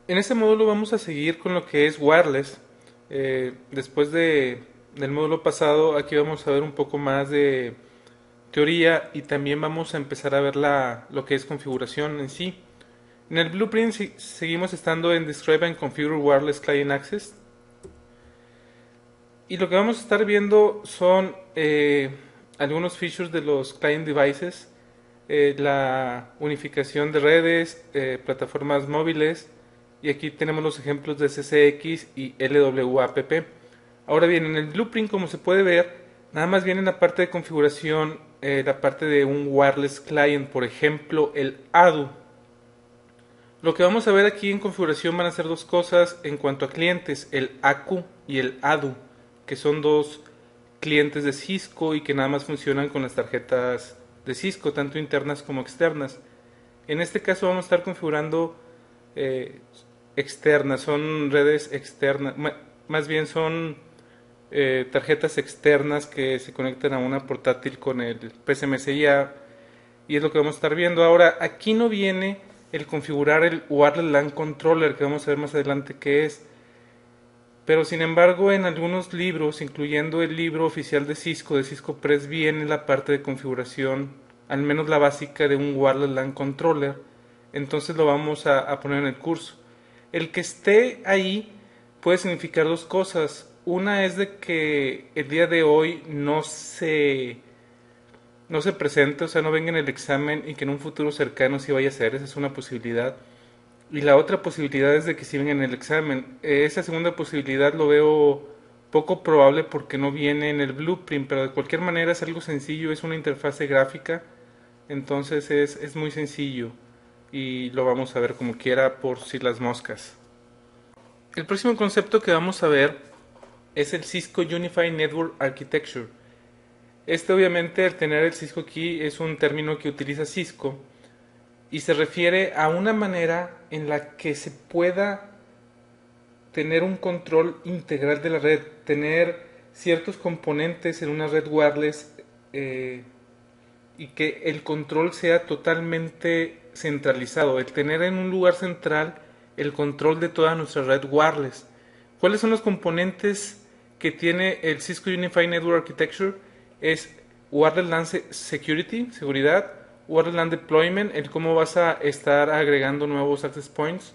En este módulo vamos a seguir con lo que es wireless. Después del módulo pasado, aquí vamos a ver un poco más de teoría y también vamos a empezar a ver lo que es configuración en sí. En el blueprint seguimos estando en Describe and Configure Wireless Client Access. Y lo que vamos a estar viendo son algunos features de los client devices, la unificación de redes, plataformas móviles, y aquí tenemos los ejemplos de CCX y LWAPP. Ahora bien, en el blueprint, como se puede ver, nada más viene en la parte de configuración, la parte de un wireless client, por ejemplo, el ADU. Lo que vamos a ver aquí en configuración van a ser dos cosas en cuanto a clientes, el ACU y el ADU, que son dos clientes de Cisco y que nada más funcionan con las tarjetas de Cisco, tanto internas como externas. En este caso vamos a estar configurando eh, externas, son redes externas, más bien son tarjetas externas que se conectan a una portátil con el PSMSIA, y es lo que vamos a estar viendo. Ahora, aquí no viene el configurar el wireless LAN controller, que vamos a ver más adelante qué es, pero sin embargo en algunos libros, incluyendo el libro oficial de Cisco Press, viene la parte de configuración, al menos la básica de un wireless LAN controller. Entonces lo vamos a poner en el curso. El que esté ahí puede significar dos cosas. Una es de que el día de hoy no se presente, o sea, no venga en el examen, y que en un futuro cercano sí vaya a ser. Esa es una posibilidad. Y la otra posibilidad es de que sí venga en el examen. Esa segunda posibilidad lo veo poco probable porque no viene en el blueprint, pero de cualquier manera es algo sencillo, es una interfase gráfica, entonces es muy sencillo y lo vamos a ver como quiera por si las moscas. El próximo concepto que vamos a ver es el Cisco Unified Network Architecture. Este, obviamente, al tener el Cisco aquí, es un término que utiliza Cisco y se refiere a una manera en la que se pueda tener un control integral de la red, tener ciertos componentes en una red wireless, y que el control sea totalmente centralizado, el tener en un lugar central el control de toda nuestra red wireless. ¿Cuáles son los componentes que tiene el Cisco Unified Network Architecture? Es Wireless LAN Security, seguridad; Wireless LAN Deployment, el cómo vas a estar agregando nuevos access points;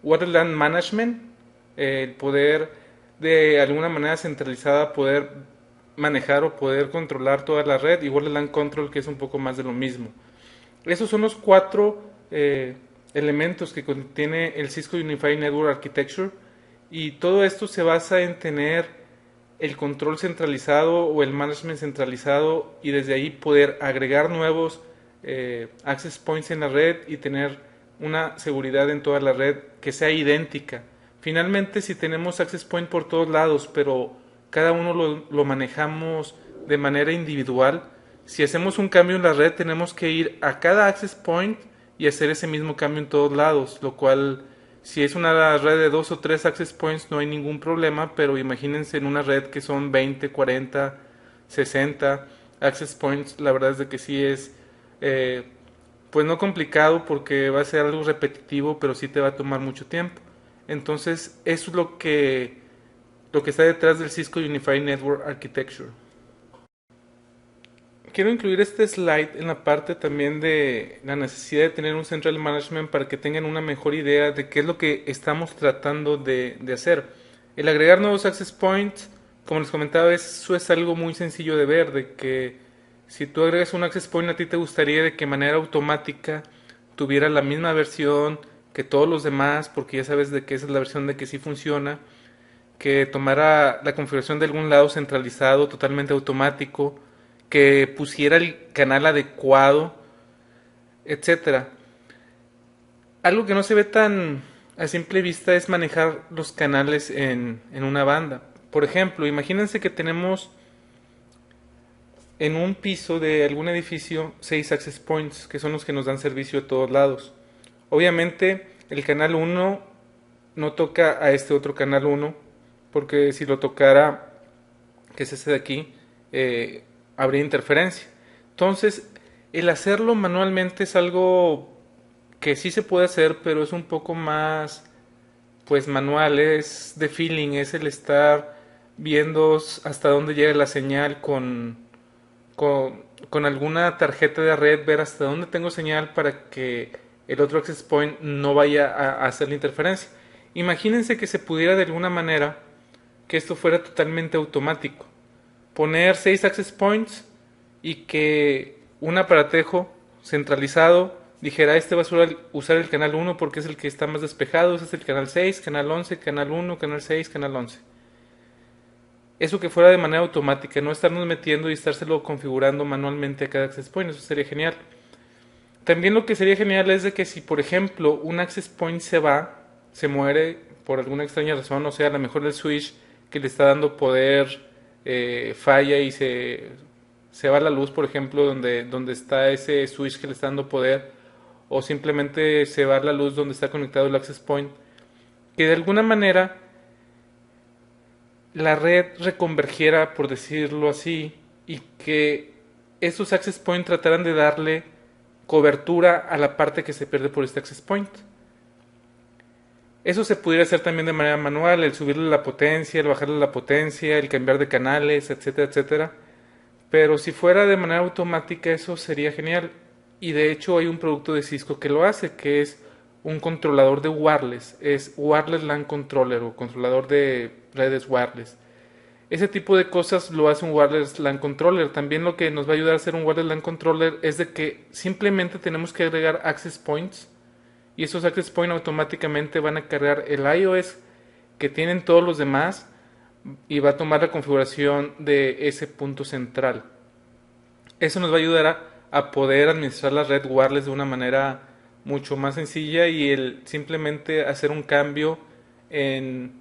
Wireless LAN Management, el poder de alguna manera centralizada poder manejar o poder controlar toda la red; y Wireless LAN Control, que es un poco más de lo mismo. Esos son los cuatro elementos que contiene el Cisco Unified Network Architecture, y todo esto se basa en tener el control centralizado o el management centralizado, y desde ahí poder agregar nuevos access points en la red y tener una seguridad en toda la red que sea idéntica. Finalmente, si tenemos access point por todos lados, pero cada uno lo manejamos de manera individual, si hacemos un cambio en la red tenemos que ir a cada access point y hacer ese mismo cambio en todos lados, lo cual, si es una red de 2 o 3 access points, no hay ningún problema, pero imagínense en una red que son 20, 40, 60 access points, la verdad es de que sí es eh, pues no complicado, porque va a ser algo repetitivo, pero sí te va a tomar mucho tiempo. Entonces, eso es lo que está detrás del Cisco Unified Network Architecture. Quiero incluir este slide en la parte también de la necesidad de tener un Central Management para que tengan una mejor idea de qué es lo que estamos tratando de hacer. El agregar nuevos access points, como les comentaba, eso es algo muy sencillo de ver, de que si tú agregas un access point, a ti te gustaría de que de manera automática tuviera la misma versión que todos los demás, porque ya sabes de que esa es la versión de que sí funciona, que tomara la configuración de algún lado centralizado, totalmente automático, que pusiera el canal adecuado, etcétera. Algo que no se ve tan a simple vista es manejar los canales en una banda. Por ejemplo, imagínense que tenemos en un piso de algún edificio 6 access points, que son los que nos dan servicio a todos lados. Obviamente el canal 1 no toca a este otro canal 1, porque si lo tocara, que es este de aquí, habría interferencia. Entonces, el hacerlo manualmente es algo que sí se puede hacer, pero es un poco más pues manual, es de feeling, es el estar viendo hasta dónde llega la señal con alguna tarjeta de red, ver hasta dónde tengo señal para que el otro access point no vaya a hacer la interferencia. Imagínense que se pudiera de alguna manera que esto fuera totalmente automático. Poner 6 access points y que un aparatejo centralizado dijera: este va a usar el canal 1 porque es el que está más despejado, este es el canal 6, canal 11, canal 1, canal 6, canal 11. Eso que fuera de manera automática, no estarnos metiendo y estárselo configurando manualmente a cada access point, eso sería genial. También lo que sería genial es de que si, por ejemplo, un access point se muere por alguna extraña razón, o sea, a lo mejor el switch que le está dando poder falla y se va la luz, por ejemplo, donde está ese switch que le está dando poder, o simplemente se va la luz donde está conectado el access point, que de alguna manera la red reconvergiera, por decirlo así, y que estos access point trataran de darle cobertura a la parte que se pierde por este access point. Eso se pudiera hacer también de manera manual, el subirle la potencia, el bajarle la potencia, el cambiar de canales, etcétera, etcétera. Pero si fuera de manera automática, eso sería genial. Y de hecho hay un producto de Cisco que lo hace, que es un controlador de wireless. Es Wireless LAN Controller o controlador de redes wireless. Ese tipo de cosas lo hace un Wireless LAN Controller. También lo que nos va a ayudar a hacer un Wireless LAN Controller es de que simplemente tenemos que agregar access points. Y esos access points automáticamente van a cargar el iOS que tienen todos los demás y va a tomar la configuración de ese punto central. Eso nos va a ayudar a poder administrar la red wireless de una manera mucho más sencilla y el simplemente hacer un cambio en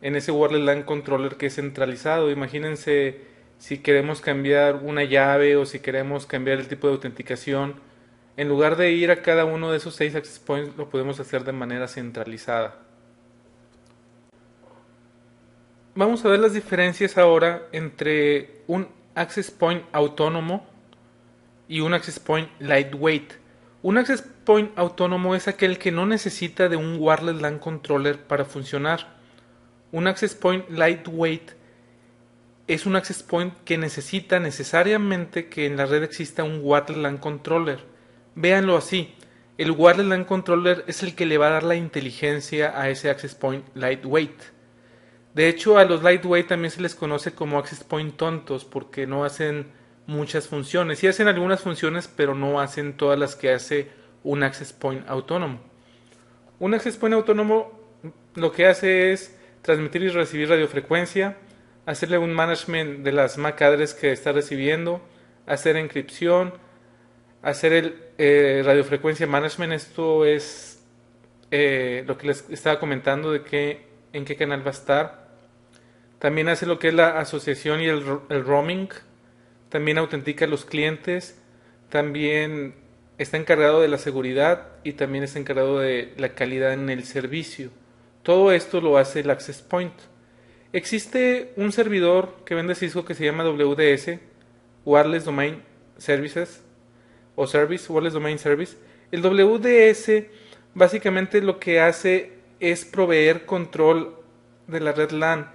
ese wireless LAN controller que es centralizado. Imagínense si queremos cambiar una llave o si queremos cambiar el tipo de autenticación. En lugar de ir a cada uno de esos 6 access points, lo podemos hacer de manera centralizada. Vamos a ver las diferencias ahora entre un access point autónomo y un access point lightweight. Un access point autónomo es aquel que no necesita de un wireless LAN controller para funcionar. Un access point lightweight es un access point que necesita necesariamente que en la red exista un wireless LAN controller. Véanlo así, el wireless LAN controller es el que le va a dar la inteligencia a ese access point lightweight. De hecho, a los lightweight también se les conoce como access point tontos porque no hacen muchas funciones. Sí hacen algunas funciones, pero no hacen todas las que hace un access point autónomo. Un access point autónomo lo que hace es transmitir y recibir radiofrecuencia, hacerle un management de las MAC address que está recibiendo, hacer encripción, hacer el radiofrecuencia management. Esto es lo que les estaba comentando de en qué canal va a estar. También hace lo que es la asociación y el roaming. También autentica a los clientes. También está encargado de la seguridad y también está encargado de la calidad en el servicio. Todo esto lo hace el access point. Existe un servidor que vende Cisco que se llama WDS, Wireless Domain Services, o Service, Wireless Domain Service. El WDS básicamente lo que hace es proveer control de la red LAN,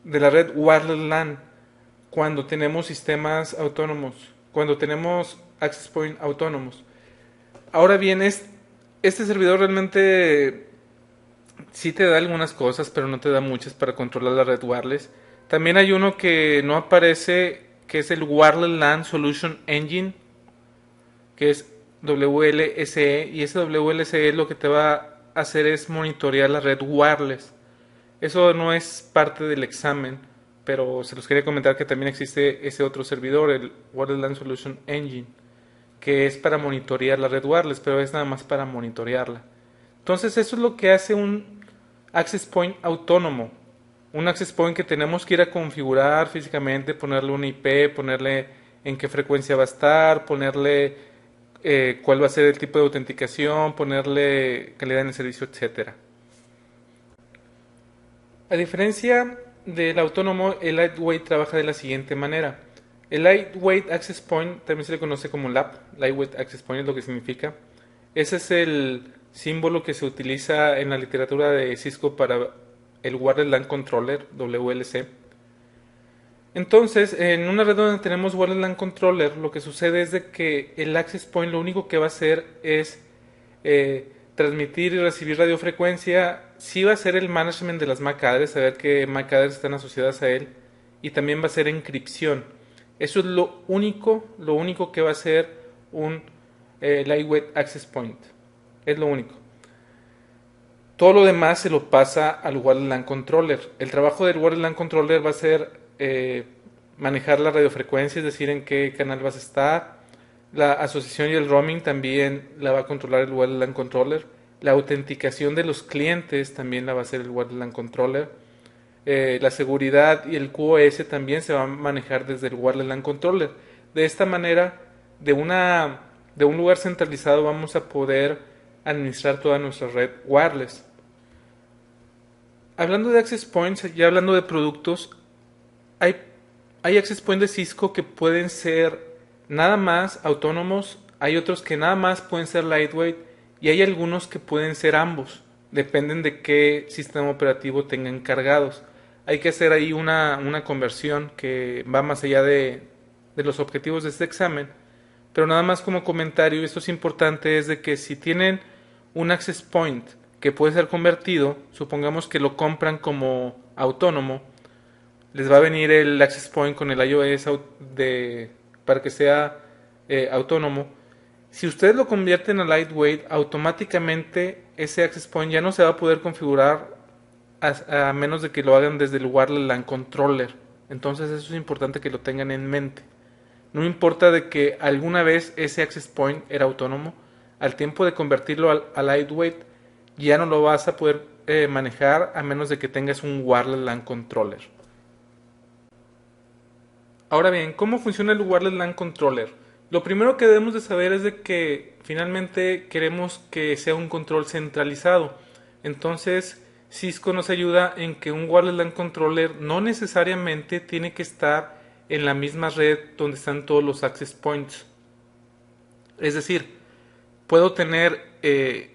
de la red Wireless LAN, cuando tenemos sistemas autónomos, cuando tenemos access point autónomos. Ahora bien, este servidor realmente sí te da algunas cosas, pero no te da muchas para controlar la red wireless. También hay uno que no aparece, que es el Wireless LAN Solution Engine, que es WLSE, y ese WLSE lo que te va a hacer es monitorear la red wireless. Eso no es parte del examen, pero se los quería comentar que también existe ese otro servidor, el Wireless LAN Solution Engine, que es para monitorear la red wireless, pero es nada más para monitorearla. Entonces eso es lo que hace un access point autónomo. Un access point que tenemos que ir a configurar físicamente, ponerle una IP, ponerle en qué frecuencia va a estar, ponerle cuál va a ser el tipo de autenticación, ponerle calidad en el servicio, etcétera. A diferencia del autónomo, el lightweight trabaja de la siguiente manera. El lightweight access point también se le conoce como LAP, lightweight access point es lo que significa. Ese es el símbolo que se utiliza en la literatura de Cisco para el Wireless LAN Controller, WLC. Entonces, en una red donde tenemos Wireless LAN Controller, lo que sucede es de que el Access Point lo único que va a hacer es transmitir y recibir radiofrecuencia. Sí va a ser el management de las MAC address, saber qué MAC address están asociadas a él, y también va a ser encripción. Eso es lo único que va a ser un Lightweight Access Point. Es lo único. Todo lo demás se lo pasa al Wireless LAN Controller. El trabajo del Wireless LAN Controller va a ser manejar la radiofrecuencia, es decir, en qué canal vas a estar. La asociación y el roaming también la va a controlar el Wireless LAN Controller. La autenticación de los clientes también la va a hacer el Wireless LAN Controller. La seguridad y el QoS también se va a manejar desde el Wireless LAN Controller. De esta manera, de un lugar centralizado vamos a poder administrar toda nuestra red wireless. Hablando de access points, ya hablando de productos, hay, hay access points de Cisco que pueden ser nada más autónomos, hay otros que nada más pueden ser lightweight y hay algunos que pueden ser ambos, dependen de qué sistema operativo tengan cargados. Hay que hacer ahí una conversión que va más allá de los objetivos de este examen, pero nada más como comentario, esto es importante, es de que si tienen un access point que puede ser convertido, supongamos que lo compran como autónomo, les va a venir el access point con el iOS para que sea autónomo. Si ustedes lo convierten a lightweight, automáticamente ese access point ya no se va a poder configurar a menos de que lo hagan desde el Wireless LAN Controller. Entonces eso es importante que lo tengan en mente. No importa de que alguna vez ese access point era autónomo, al tiempo de convertirlo a lightweight ya no lo vas a poder manejar a menos de que tengas un Wireless LAN Controller. Ahora bien, ¿cómo funciona el Wireless LAN Controller? Lo primero que debemos de saber es de que finalmente queremos que sea un control centralizado. Entonces, Cisco nos ayuda en que un Wireless LAN Controller no necesariamente tiene que estar en la misma red donde están todos los access points. Es decir, puedo tener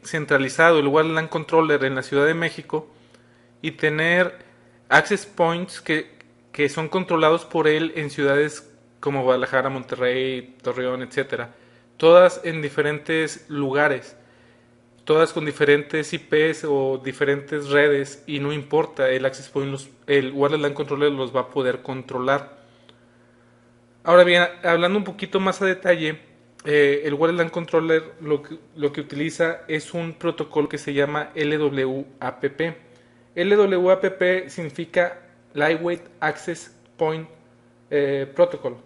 centralizado el Wireless LAN Controller en la Ciudad de México y tener access points que son controlados por él en ciudades como Guadalajara, Monterrey, Torreón, etcétera. Todas en diferentes lugares, todas con diferentes IPs o diferentes redes, y no importa, el access point, el Wireless LAN Controller los va a poder controlar. Ahora bien, hablando un poquito más a detalle, el Wireless LAN Controller lo que utiliza es un protocolo que se llama LWAPP. LWAPP significa Lightweight Access Point Protocol.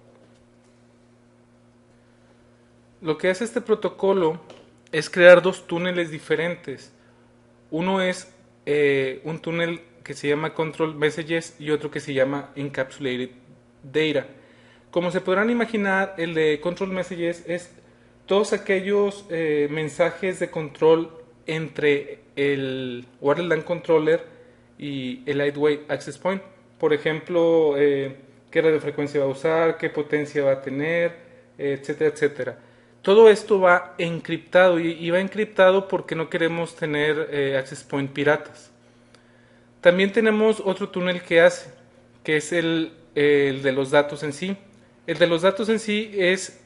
Lo que hace este protocolo es crear dos túneles diferentes. Uno es un túnel que se llama Control Messages y otro que se llama Encapsulated Data. Como se podrán imaginar, el de Control Messages es todos aquellos mensajes de control entre el Wireless LAN Controller y el Lightweight Access Point. Por ejemplo, qué radiofrecuencia va a usar, qué potencia va a tener, etcétera, etcétera. Todo esto va encriptado y va encriptado porque no queremos tener access point piratas. También tenemos otro túnel que hace, que es el de los datos en sí. El de los datos en sí es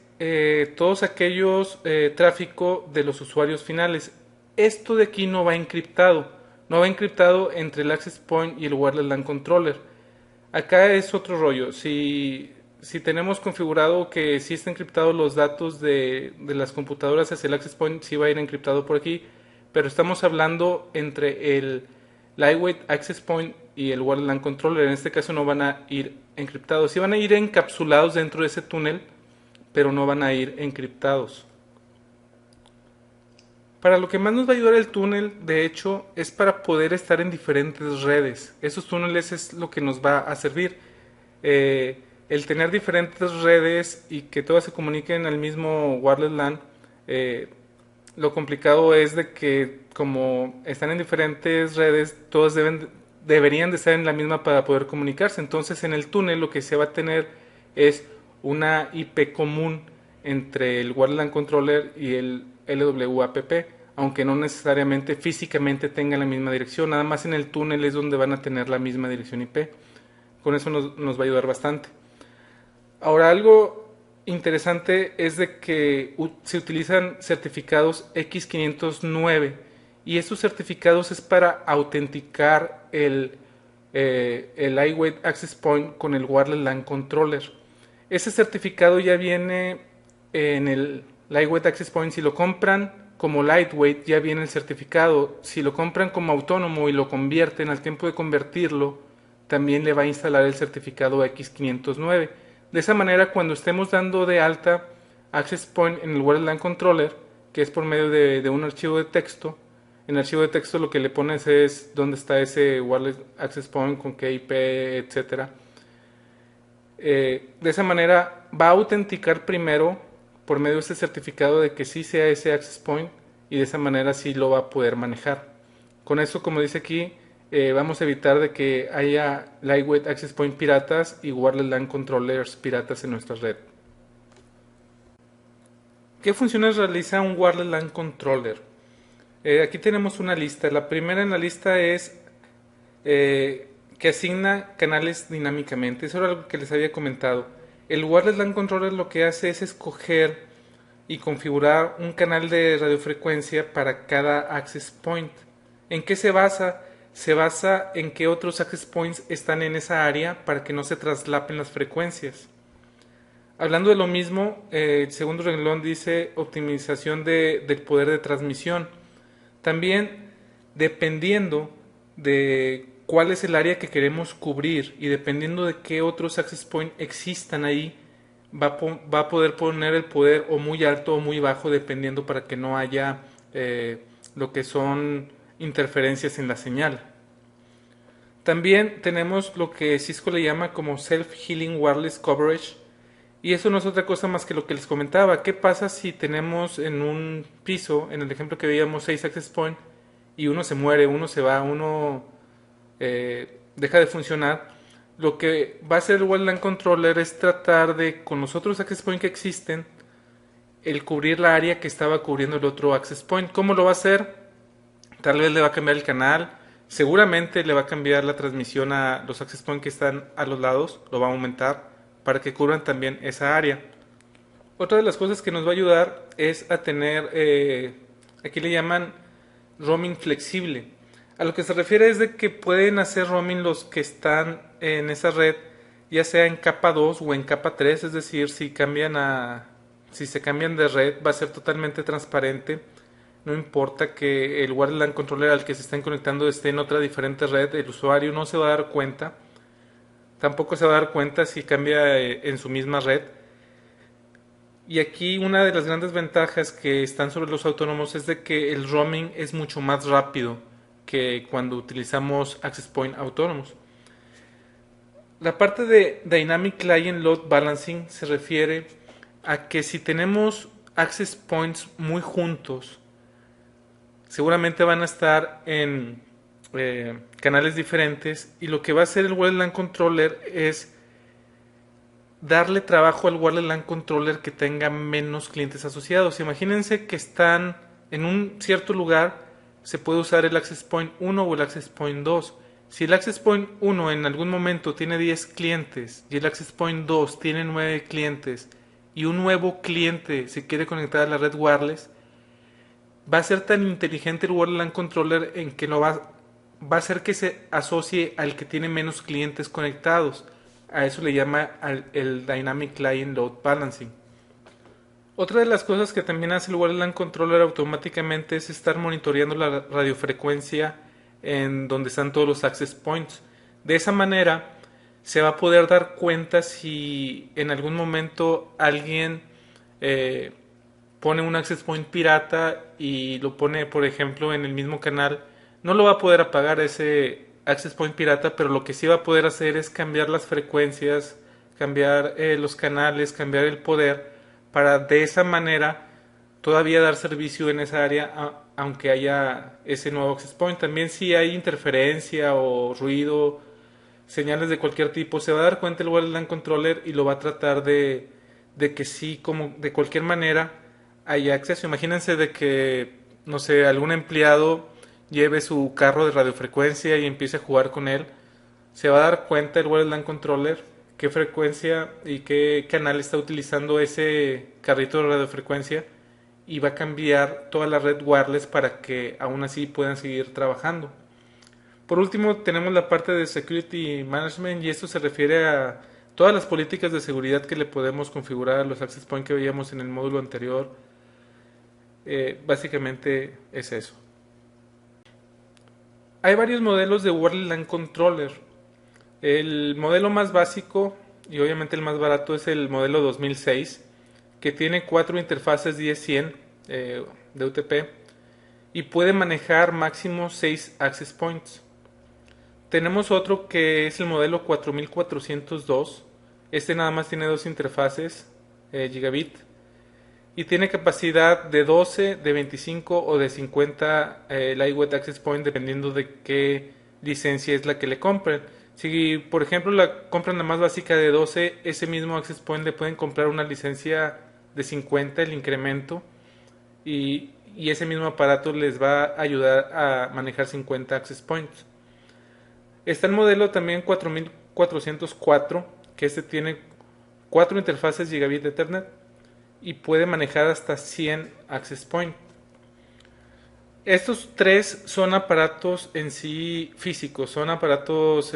todos aquellos tráfico de los usuarios finales. Esto de aquí no va encriptado. No va encriptado entre el access point y el Wireless LAN Controller. Acá es otro rollo. Si tenemos configurado que sí está encriptado los datos de las computadoras hacia el access point, sí va a ir encriptado por aquí, pero estamos hablando entre el Lightweight Access Point y el Wireless LAN Controller. En este caso no van a ir encriptados, sí van a ir encapsulados dentro de ese túnel, pero no van a ir encriptados. Para lo que más nos va a ayudar el túnel, de hecho, es para poder estar en diferentes redes. Esos túneles es lo que nos va a servir. El tener diferentes redes y que todas se comuniquen al mismo Wireless LAN, lo complicado es de que como están en diferentes redes, todas deberían de estar en la misma para poder comunicarse. Entonces en el túnel lo que se va a tener es una IP común entre el Wireless LAN Controller y el LWAPP, aunque no necesariamente físicamente tengan la misma dirección, nada más en el túnel es donde van a tener la misma dirección IP. Con eso nos va a ayudar bastante. Ahora, algo interesante es de que se utilizan certificados X509 y estos certificados es para autenticar el Lightweight Access Point con el Wireless LAN Controller. Ese certificado ya viene en el Lightweight Access Point. Si lo compran como Lightweight ya viene el certificado. Si lo compran como autónomo y lo convierten, al tiempo de convertirlo también le va a instalar el certificado X509. De esa manera, cuando estemos dando de alta Access Point en el Wireless LAN Controller, que es por medio de un archivo de texto, en el archivo de texto lo que le pones es dónde está ese Wireless Access Point, con qué IP, etcétera. De esa manera va a autenticar primero por medio de este certificado de que sí sea ese Access Point, y de esa manera sí lo va a poder manejar. Con eso, como dice aquí, vamos a evitar de que haya Lightweight Access Point piratas y Wireless LAN Controllers piratas en nuestra red. ¿Qué funciones realiza un Wireless LAN Controller? Aquí tenemos una lista. La primera en la lista es que asigna canales dinámicamente. Eso era algo que les había comentado. El Wireless LAN Controller lo que hace es escoger y configurar un canal de radiofrecuencia para cada access point. ¿En qué se basa? Se basa en que otros access points están en esa área para que no se traslapen las frecuencias. Hablando de lo mismo, el segundo renglón dice optimización del poder de transmisión. También, dependiendo de cuál es el área que queremos cubrir y dependiendo de qué otros access points existan ahí, va a poder poner el poder o muy alto o muy bajo, dependiendo para que no haya lo que son interferencias en la señal. También tenemos lo que Cisco le llama como Self-Healing Wireless Coverage, y eso no es otra cosa más que lo que les comentaba. ¿Qué pasa si tenemos en un piso, en el ejemplo que veíamos, 6 access points y uno se muere, uno se va, uno deja de funcionar? Lo que va a hacer el Wireless LAN Controller es tratar de, con los otros access points que existen, el cubrir la área que estaba cubriendo el otro access point. ¿Cómo lo va a hacer? Tal vez le va a cambiar el canal, seguramente le va a cambiar la transmisión a los access points que están a los lados, lo va a aumentar para que cubran también esa área. Otra de las cosas que nos va a ayudar es a tener, aquí le llaman roaming flexible. A lo que se refiere es de que pueden hacer roaming los que están en esa red, ya sea en capa 2 o en capa 3, es decir, si se cambian de red va a ser totalmente transparente. No importa que el Wireless LAN Controller al que se estén conectando esté en otra diferente red, el usuario no se va a dar cuenta. Tampoco se va a dar cuenta si cambia en su misma red. Y aquí una de las grandes ventajas que están sobre los autónomos es de que el roaming es mucho más rápido que cuando utilizamos access point autónomos. La parte de Dynamic Client Load Balancing se refiere a que si tenemos access points muy juntos, seguramente van a estar en canales diferentes, y lo que va a hacer el Wireless LAN Controller es darle trabajo al Wireless LAN Controller que tenga menos clientes asociados. Imagínense que están en un cierto lugar, se puede usar el Access Point 1 o el Access Point 2. Si el Access Point 1 en algún momento tiene 10 clientes y el Access Point 2 tiene 9 clientes y un nuevo cliente se quiere conectar a la red wireless, va a ser tan inteligente el Wireless LAN Controller en que va a hacer que se asocie al que tiene menos clientes conectados. A eso le llama el Dynamic Client Load Balancing. Otra de las cosas que también hace el Wireless LAN Controller automáticamente es estar monitoreando la radiofrecuencia en donde están todos los access points. De esa manera se va a poder dar cuenta si en algún momento alguien pone un access point pirata y lo pone, por ejemplo, en el mismo canal. No lo va a poder apagar ese access point pirata, pero lo que sí va a poder hacer es cambiar las frecuencias, cambiar los canales, cambiar el poder, para de esa manera todavía dar servicio en esa área, aunque haya ese nuevo access point. También si hay interferencia o ruido, señales de cualquier tipo, se va a dar cuenta el Wireless LAN Controller y lo va a tratar de que sí, como de cualquier manera, haya acceso. Imagínense de que, no sé, algún empleado lleve su carro de radiofrecuencia y empiece a jugar con él. Se va a dar cuenta el Wireless LAN Controller qué frecuencia y qué canal está utilizando ese carrito de radiofrecuencia y va a cambiar toda la red wireless para que aún así puedan seguir trabajando. Por último, tenemos la parte de Security Management y esto se refiere a todas las políticas de seguridad que le podemos configurar a los access point que veíamos en el módulo anterior. Básicamente es eso. Hay varios modelos de Wireless LAN Controller. El modelo más básico y obviamente el más barato es el modelo 2006, que tiene 4 interfaces 10-100 de UTP y puede manejar máximo 6 access points. Tenemos otro que es el modelo 4402. Este nada más tiene 2 interfaces gigabit y tiene capacidad de 12, de 25 o de 50 Lightweight Access Point dependiendo de qué licencia es la que le compren. Si por ejemplo la compran la más básica de 12, ese mismo Access Point le pueden comprar una licencia de 50, el incremento, y ese mismo aparato les va a ayudar a manejar 50 Access Points. Está el modelo también 4404, que este tiene 4 interfaces gigabit de Ethernet y puede manejar hasta 100 access points. Estos 3 son aparatos en sí físicos, son aparatos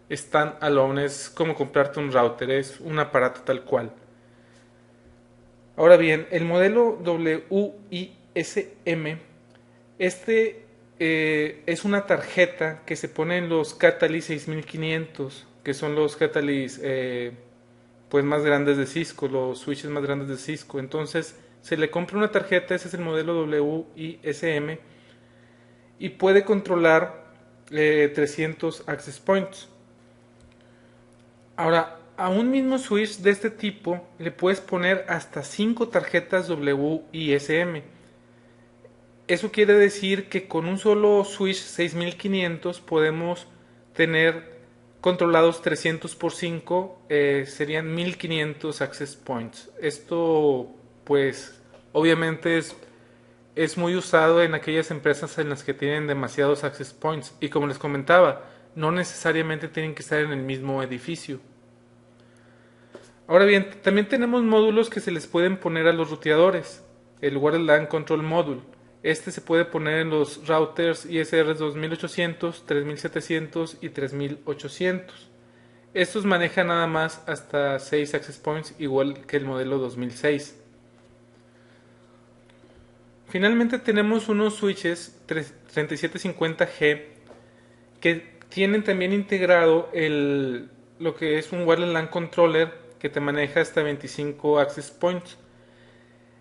stand-alone, es como comprarte un router, es un aparato tal cual. Ahora bien, el modelo WISM, este es una tarjeta que se pone en los Catalyst 6500, que son los Catalyst pues más grandes de Cisco, los switches más grandes de Cisco. Entonces se le compra una tarjeta, ese es el modelo WISM, y puede controlar 300 access points. Ahora, a un mismo switch de este tipo le puedes poner hasta 5 tarjetas WISM. Eso quiere decir que con un solo switch 6500 podemos tener controlados 300 por 5, serían 1500 access points. Esto pues obviamente es muy usado en aquellas empresas en las que tienen demasiados access points y como les comentaba, no necesariamente tienen que estar en el mismo edificio. Ahora bien, también tenemos módulos que se les pueden poner a los ruteadores. El Wireless LAN Control Module. Este se puede poner en los routers ISR 2800, 3700 y 3800. Estos manejan nada más hasta 6 access points, igual que el modelo 2006. Finalmente tenemos unos switches 3750G que tienen también integrado lo que es un Wireless LAN Controller que te maneja hasta 25 access points.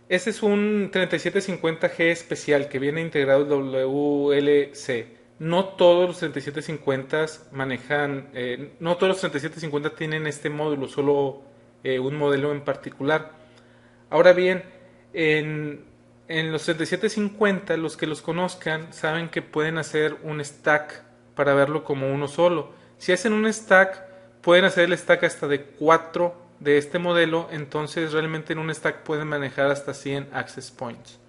Este es un 3750G especial que viene integrado el WLC. No todos los 3750 manejan, no todos los 3750 tienen este módulo, solo un modelo en particular. Ahora bien, en los 3750, los que los conozcan saben que pueden hacer un stack para verlo como uno solo. Si hacen un stack, pueden hacer el stack hasta de 4 de este modelo, entonces realmente en un stack pueden manejar hasta 100 access points.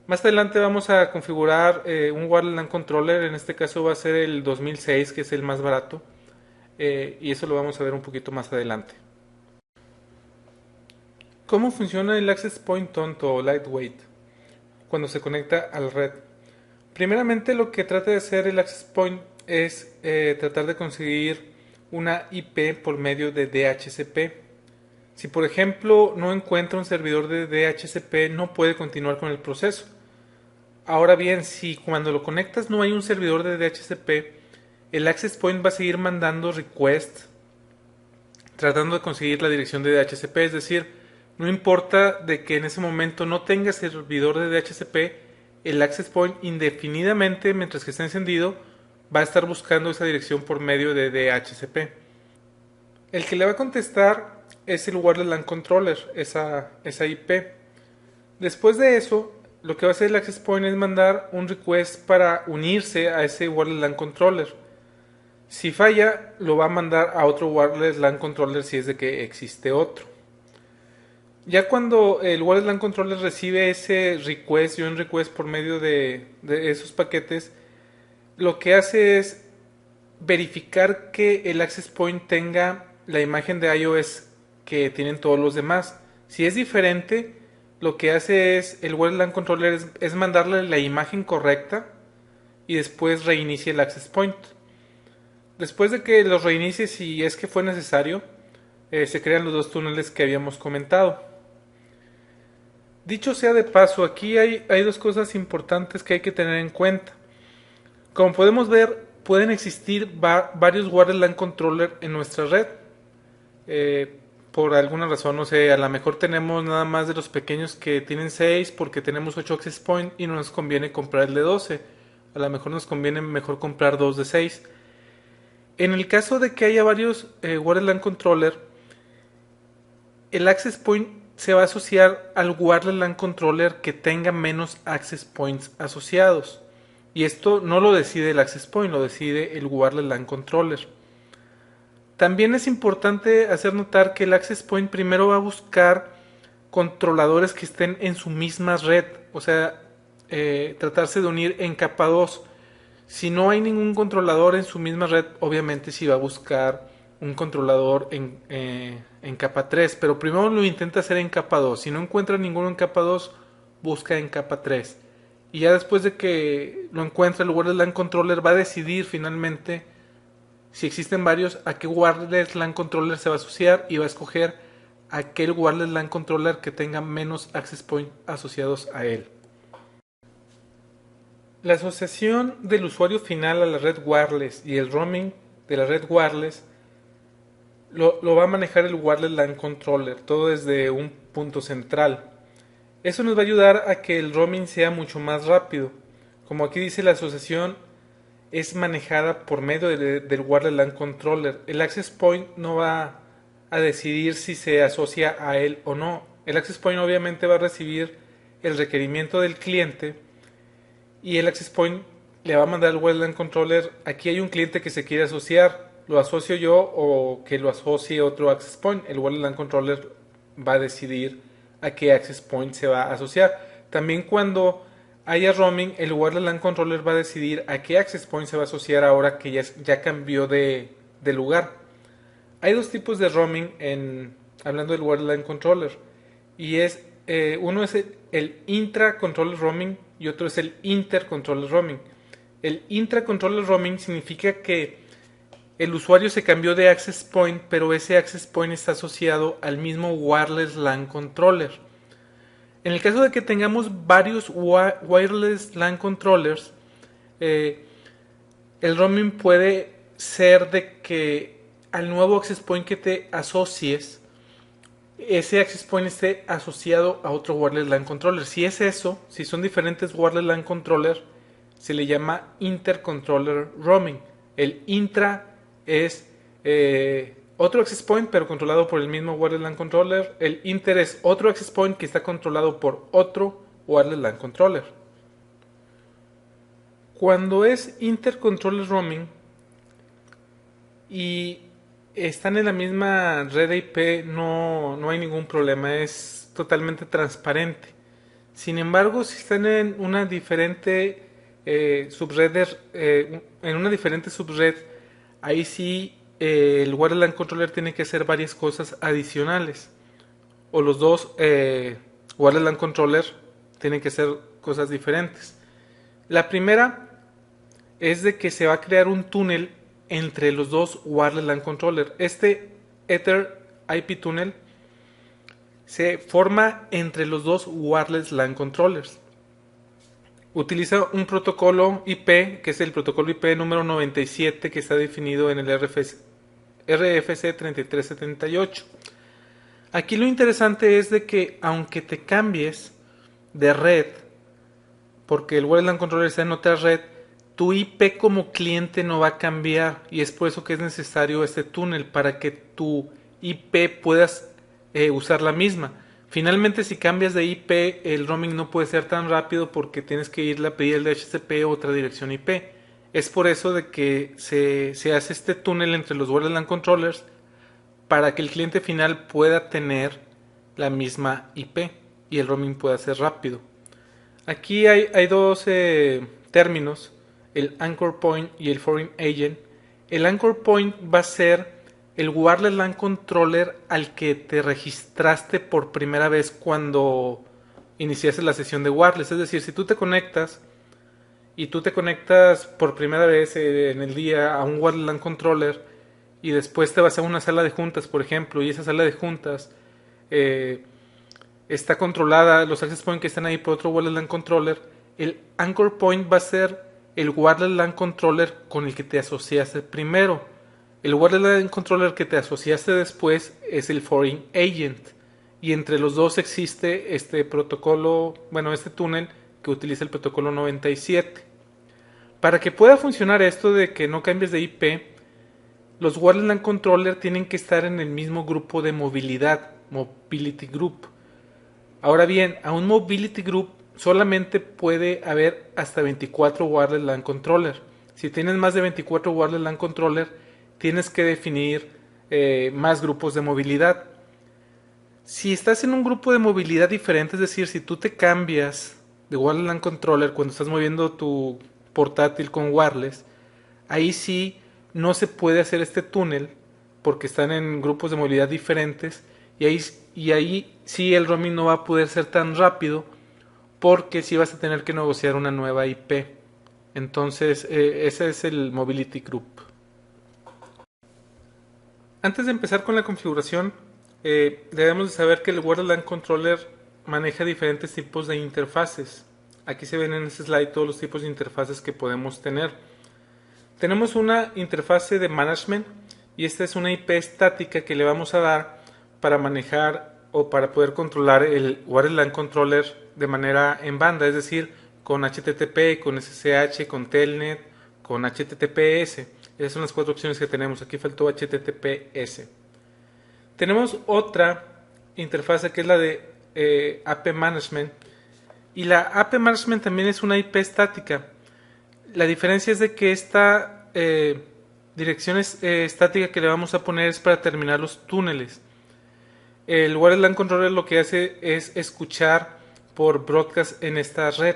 Más adelante vamos a configurar un Wireless LAN Controller, en este caso va a ser el 2006, que es el más barato, y eso lo vamos a ver un poquito más adelante. ¿Cómo funciona el access point tonto o lightweight cuando se conecta a la red? Primeramente lo que trata de hacer el access point es tratar de conseguir una IP por medio de DHCP. Si por ejemplo no encuentra un servidor de DHCP, no puede continuar con el proceso. Ahora bien, si cuando lo conectas no hay un servidor de DHCP, el access point va a seguir mandando request tratando de conseguir la dirección de DHCP, es decir, no importa de que en ese momento no tenga servidor de DHCP, el access point indefinidamente, mientras que esté encendido, va a estar buscando esa dirección por medio de DHCP. El que le va a contestar es el Wireless LAN Controller, esa IP. Después de eso, lo que va a hacer el access point es mandar un request para unirse a ese Wireless LAN Controller. Si falla, lo va a mandar a otro Wireless LAN Controller si es de que existe otro. Ya cuando el Wireless LAN Controller recibe ese request y un request por medio de esos paquetes, lo que hace es verificar que el access point tenga la imagen de iOS que tienen todos los demás. Si es diferente, lo que hace es el Wireless LAN Controller es mandarle la imagen correcta y después reinicia el access point. Después de que los reinicie, si es que fue necesario, se crean los dos túneles que habíamos comentado. Dicho sea de paso, aquí hay dos cosas importantes que hay que tener en cuenta. Como podemos ver, pueden existir varios Wireless LAN Controller en nuestra red. Por alguna razón, no sé, a lo mejor tenemos nada más de los pequeños que tienen 6 porque tenemos 8 access point y no nos conviene comprar el de 12. A lo mejor nos conviene mejor comprar dos de 6. En el caso de que haya varios Wireless LAN Controller, el access point se va a asociar al Wireless LAN Controller que tenga menos access points asociados. Y esto no lo decide el access point, lo decide el Wireless LAN Controller. También es importante hacer notar que el access point primero va a buscar controladores que estén en su misma red, o sea, tratarse de unir en capa 2. Si no hay ningún controlador en su misma red, obviamente sí va a buscar un controlador en capa 3, pero primero lo intenta hacer en capa 2. Si no encuentra ninguno en capa 2, busca en capa 3. Y ya después de que lo encuentra, el Wireless LAN Controller va a decidir finalmente, si existen varios, a qué Wireless LAN Controller se va a asociar y va a escoger aquel Wireless LAN Controller que tenga menos access point asociados a él. La asociación del usuario final a la red wireless y el roaming de la red wireless lo va a manejar el Wireless LAN Controller, todo desde un punto central. Eso nos va a ayudar a que el roaming sea mucho más rápido. Como aquí dice, la asociación es manejada por medio del Wireless LAN Controller. El access point no va a decidir si se asocia a él o no. El access point obviamente va a recibir el requerimiento del cliente y el access point le va a mandar al Wireless LAN Controller: aquí hay un cliente que se quiere asociar, ¿lo asocio yo o que lo asocie otro access point? El Wireless LAN Controller va a decidir a qué access point se va a asociar. También cuando haya roaming, el Wireless LAN Controller va a decidir a qué access point se va a asociar ahora que ya cambió de lugar. Hay dos tipos de roaming hablando del Wireless LAN Controller, y uno es el intra-controller roaming y otro es el inter-controller roaming. El intra-controller roaming significa que el usuario se cambió de access point, pero ese access point está asociado al mismo Wireless LAN Controller. En el caso de que tengamos varios Wireless LAN Controllers, el roaming puede ser de que al nuevo access point que te asocies, ese access point esté asociado a otro Wireless LAN Controller. Si es eso, si son diferentes Wireless LAN Controller, se le llama Intercontroller Roaming. El intra es otro access point pero controlado por el mismo Wireless LAN Controller. El inter es otro access point que está controlado por otro Wireless LAN Controller. Cuando es Intercontroller Roaming y están en la misma red de IP, no hay ningún problema, es totalmente transparente. Sin embargo, si están en una diferente subred, ahí sí el Wireless LAN Controller tiene que hacer varias cosas adicionales. O los dos Wireless LAN Controller tienen que hacer cosas diferentes. La primera es de que se va a crear un túnel entre los dos Wireless LAN Controller. Este Ether IP túnel se forma entre los dos Wireless LAN Controllers. Utiliza un protocolo IP, que es el protocolo IP número 97, que está definido en el RFC 3378. Aquí lo interesante es de que aunque te cambies de red, porque el Wireless LAN Controller está en otra red, tu IP como cliente no va a cambiar, y es por eso que es necesario este túnel, para que tu IP puedas usar la misma. Finalmente, si cambias de IP, el roaming no puede ser tan rápido porque tienes que irle a pedir el DHCP o otra dirección IP. Es por eso de que se hace este túnel entre los Wireless LAN Controllers, para que el cliente final pueda tener la misma IP y el roaming pueda ser rápido. Aquí hay dos términos, el Anchor Point y el Foreign Agent. El Anchor Point va a ser el Wireless LAN Controller al que te registraste por primera vez cuando iniciaste la sesión de wireless. Es decir, si tú te conectas y tú te conectas por primera vez en el día a un Wireless LAN Controller y después te vas a una sala de juntas, por ejemplo, y esa sala de juntas eh, está controlada, los access points que están ahí por otro Wireless LAN Controller, el Anchor Point va a ser el Wireless LAN Controller con el que te asociaste primero. El Wireless LAN Controller que te asociaste después es el Foreign Agent. Y entre los dos existe este protocolo, bueno, este túnel que utiliza el protocolo 97. Para que pueda funcionar esto de que no cambies de IP, los Wireless LAN Controller tienen que estar en el mismo grupo de movilidad, Mobility Group. Ahora bien, a un Mobility Group solamente puede haber hasta 24 Wireless LAN Controller. Si tienes más de 24 Wireless LAN Controller, tienes que definir más grupos de movilidad. Si estás en un grupo de movilidad diferente, es decir, si tú te cambias de Wireless LAN Controller cuando estás moviendo tu portátil con wireless, ahí sí no se puede hacer este túnel porque están en grupos de movilidad diferentes y ahí sí el roaming no va a poder ser tan rápido porque sí vas a tener que negociar una nueva IP. Entonces, ese es el Mobility Group. Antes de empezar con la configuración, debemos de saber que el Wireless LAN Controller maneja diferentes tipos de interfaces. Aquí se ven en este slide todos los tipos de interfaces que podemos tener. Tenemos una interfase de management y esta es una IP estática que le vamos a dar para manejar o para poder controlar el Wireless LAN Controller de manera en banda, es decir, con HTTP, con SSH, con Telnet, con HTTPS. Esas son las cuatro opciones que tenemos. Aquí faltó HTTPS. Tenemos otra interfase que es la de AP Management. Y la AP Management también es una IP estática. La diferencia es de que esta dirección estática que le vamos a poner es para terminar los túneles. El Wireless LAN Controller lo que hace es escuchar por broadcast en esta red.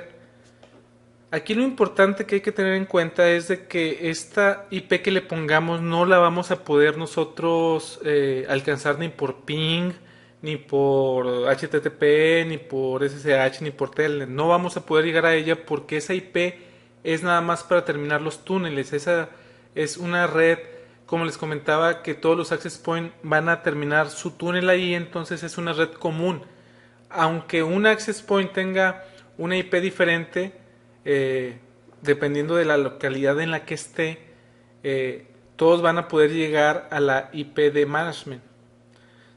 Aquí lo importante que hay que tener en cuenta es de que esta IP que le pongamos no la vamos a poder nosotros alcanzar ni por ping, ni por HTTP, ni por SSH, ni por Telnet. No vamos a poder llegar a ella porque esa IP es nada más para terminar los túneles. Esa es una red, como les comentaba, que todos los access points van a terminar su túnel ahí, entonces es una red común. Aunque un access point tenga una IP diferente, dependiendo de la localidad en la que esté, todos van a poder llegar a la IP de management.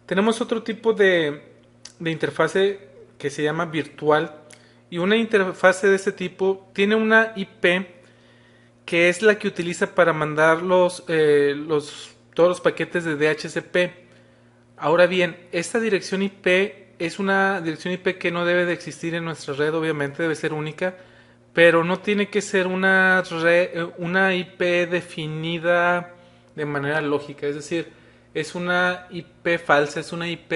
Tenemos otro tipo de interfase que se llama virtual, y una interfase de este tipo tiene una IP que es la que utiliza para mandar todos los paquetes de DHCP. Ahora bien, esta dirección IP es una dirección IP que no debe de existir en nuestra red, obviamente debe ser única, pero no tiene que ser una IP definida de manera lógica, es decir, es una IP falsa, es una IP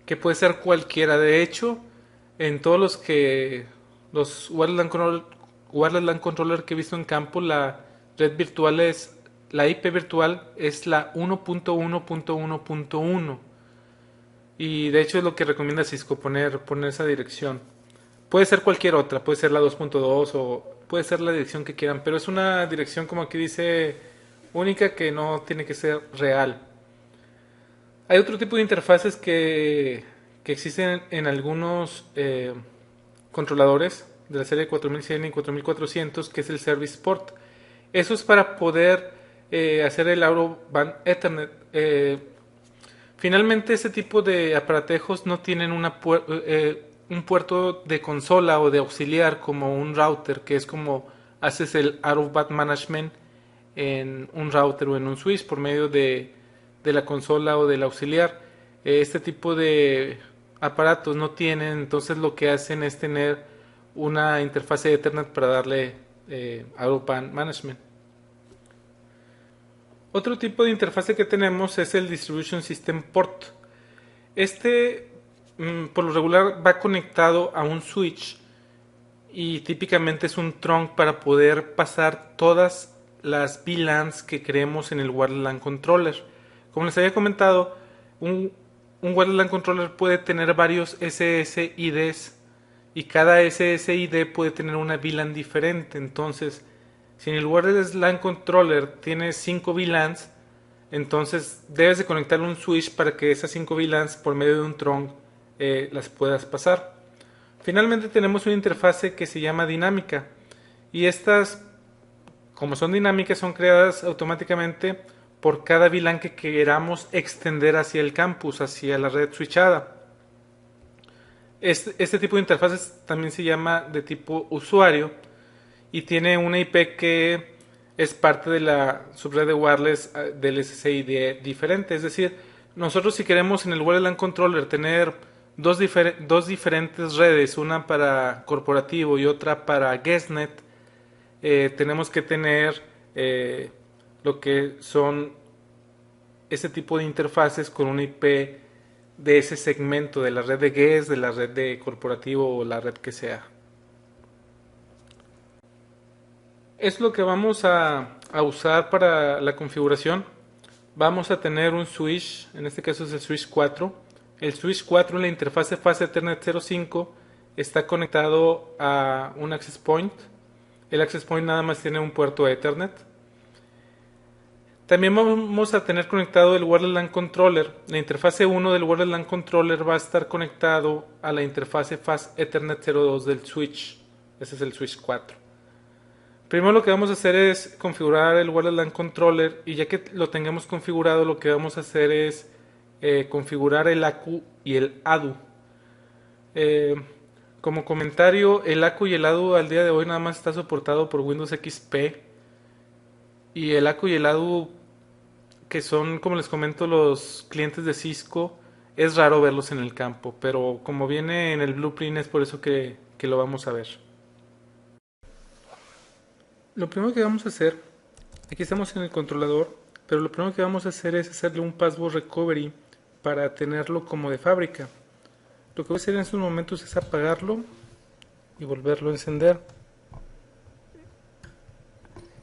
que puede ser cualquiera. De hecho, en todos los Wireless LAN Controller que he visto en campo, la IP virtual es la 1.1.1.1 y de hecho es lo que recomienda Cisco, poner esa dirección. Puede ser cualquier otra, puede ser la 2.2 o puede ser la dirección que quieran, pero es una dirección, como aquí dice, única, que no tiene que ser real. Hay otro tipo de interfaces que existen en algunos controladores de la serie 4100 y 4400, que es el Service Port. Eso es para poder hacer el Out of Band Ethernet. Finalmente, este tipo de aparatejos no tienen un puerto de consola o de auxiliar como un router, que es como haces el Out of Band Management en un router o en un switch por medio de la consola o del auxiliar. Este tipo de aparatos no tienen, entonces lo que hacen es tener una interfase de Ethernet para darle Out of Band Management. Otro tipo de interfase que tenemos es el Distribution System Port. Este por lo regular va conectado a un switch y típicamente es un trunk para poder pasar todas las VLANs que creemos en el Wireless LAN Controller. Como les había comentado, un Wireless LAN Controller puede tener varios SSIDs y cada SSID puede tener una VLAN diferente. Entonces, si en el Wireless LAN Controller tiene 5 VLANs, entonces debes de conectar un switch para que esas 5 VLANs por medio de un trunk las puedas pasar. Finalmente tenemos una interfase que se llama dinámica y estas, como son dinámicas, son creadas automáticamente por cada VLAN que queramos extender hacia el campus, hacia la red switchada. Este tipo de interfaces también se llama de tipo usuario y tiene una IP que es parte de la subred de wireless del SSID diferente. Es decir, nosotros si queremos en el Wireless LAN Controller tener dos diferentes redes, una para corporativo y otra para guestnet, tenemos que tener lo que son ese tipo de interfaces con una IP de ese segmento, de la red de guest, de la red de corporativo o la red que sea. Es lo que vamos a usar para la configuración. Vamos a tener un switch, en este caso es el switch 4. El switch 4 en la interfase fase Ethernet 05 está conectado a un access point. El access point nada más tiene un puerto Ethernet. También vamos a tener conectado el Wireless LAN Controller. La interfase 1 del Wireless LAN Controller va a estar conectado a la interfase fase Ethernet 02 del switch. Ese es el switch 4. Primero lo que vamos a hacer es configurar el Wireless LAN Controller y ya que lo tengamos configurado, lo que vamos a hacer es configurar el ACU y el ADU. Como comentario, el ACU y el ADU al día de hoy nada más está soportado por Windows XP y el ACU y el ADU, que son, como les comento, los clientes de Cisco, es raro verlos en el campo, pero como viene en el blueprint es por eso que lo vamos a ver. Lo primero que vamos a hacer, aquí estamos en el controlador, pero lo primero que vamos a hacer es hacerle un password recovery para tenerlo como de fábrica. Lo que voy a hacer en estos momentos es apagarlo y volverlo a encender.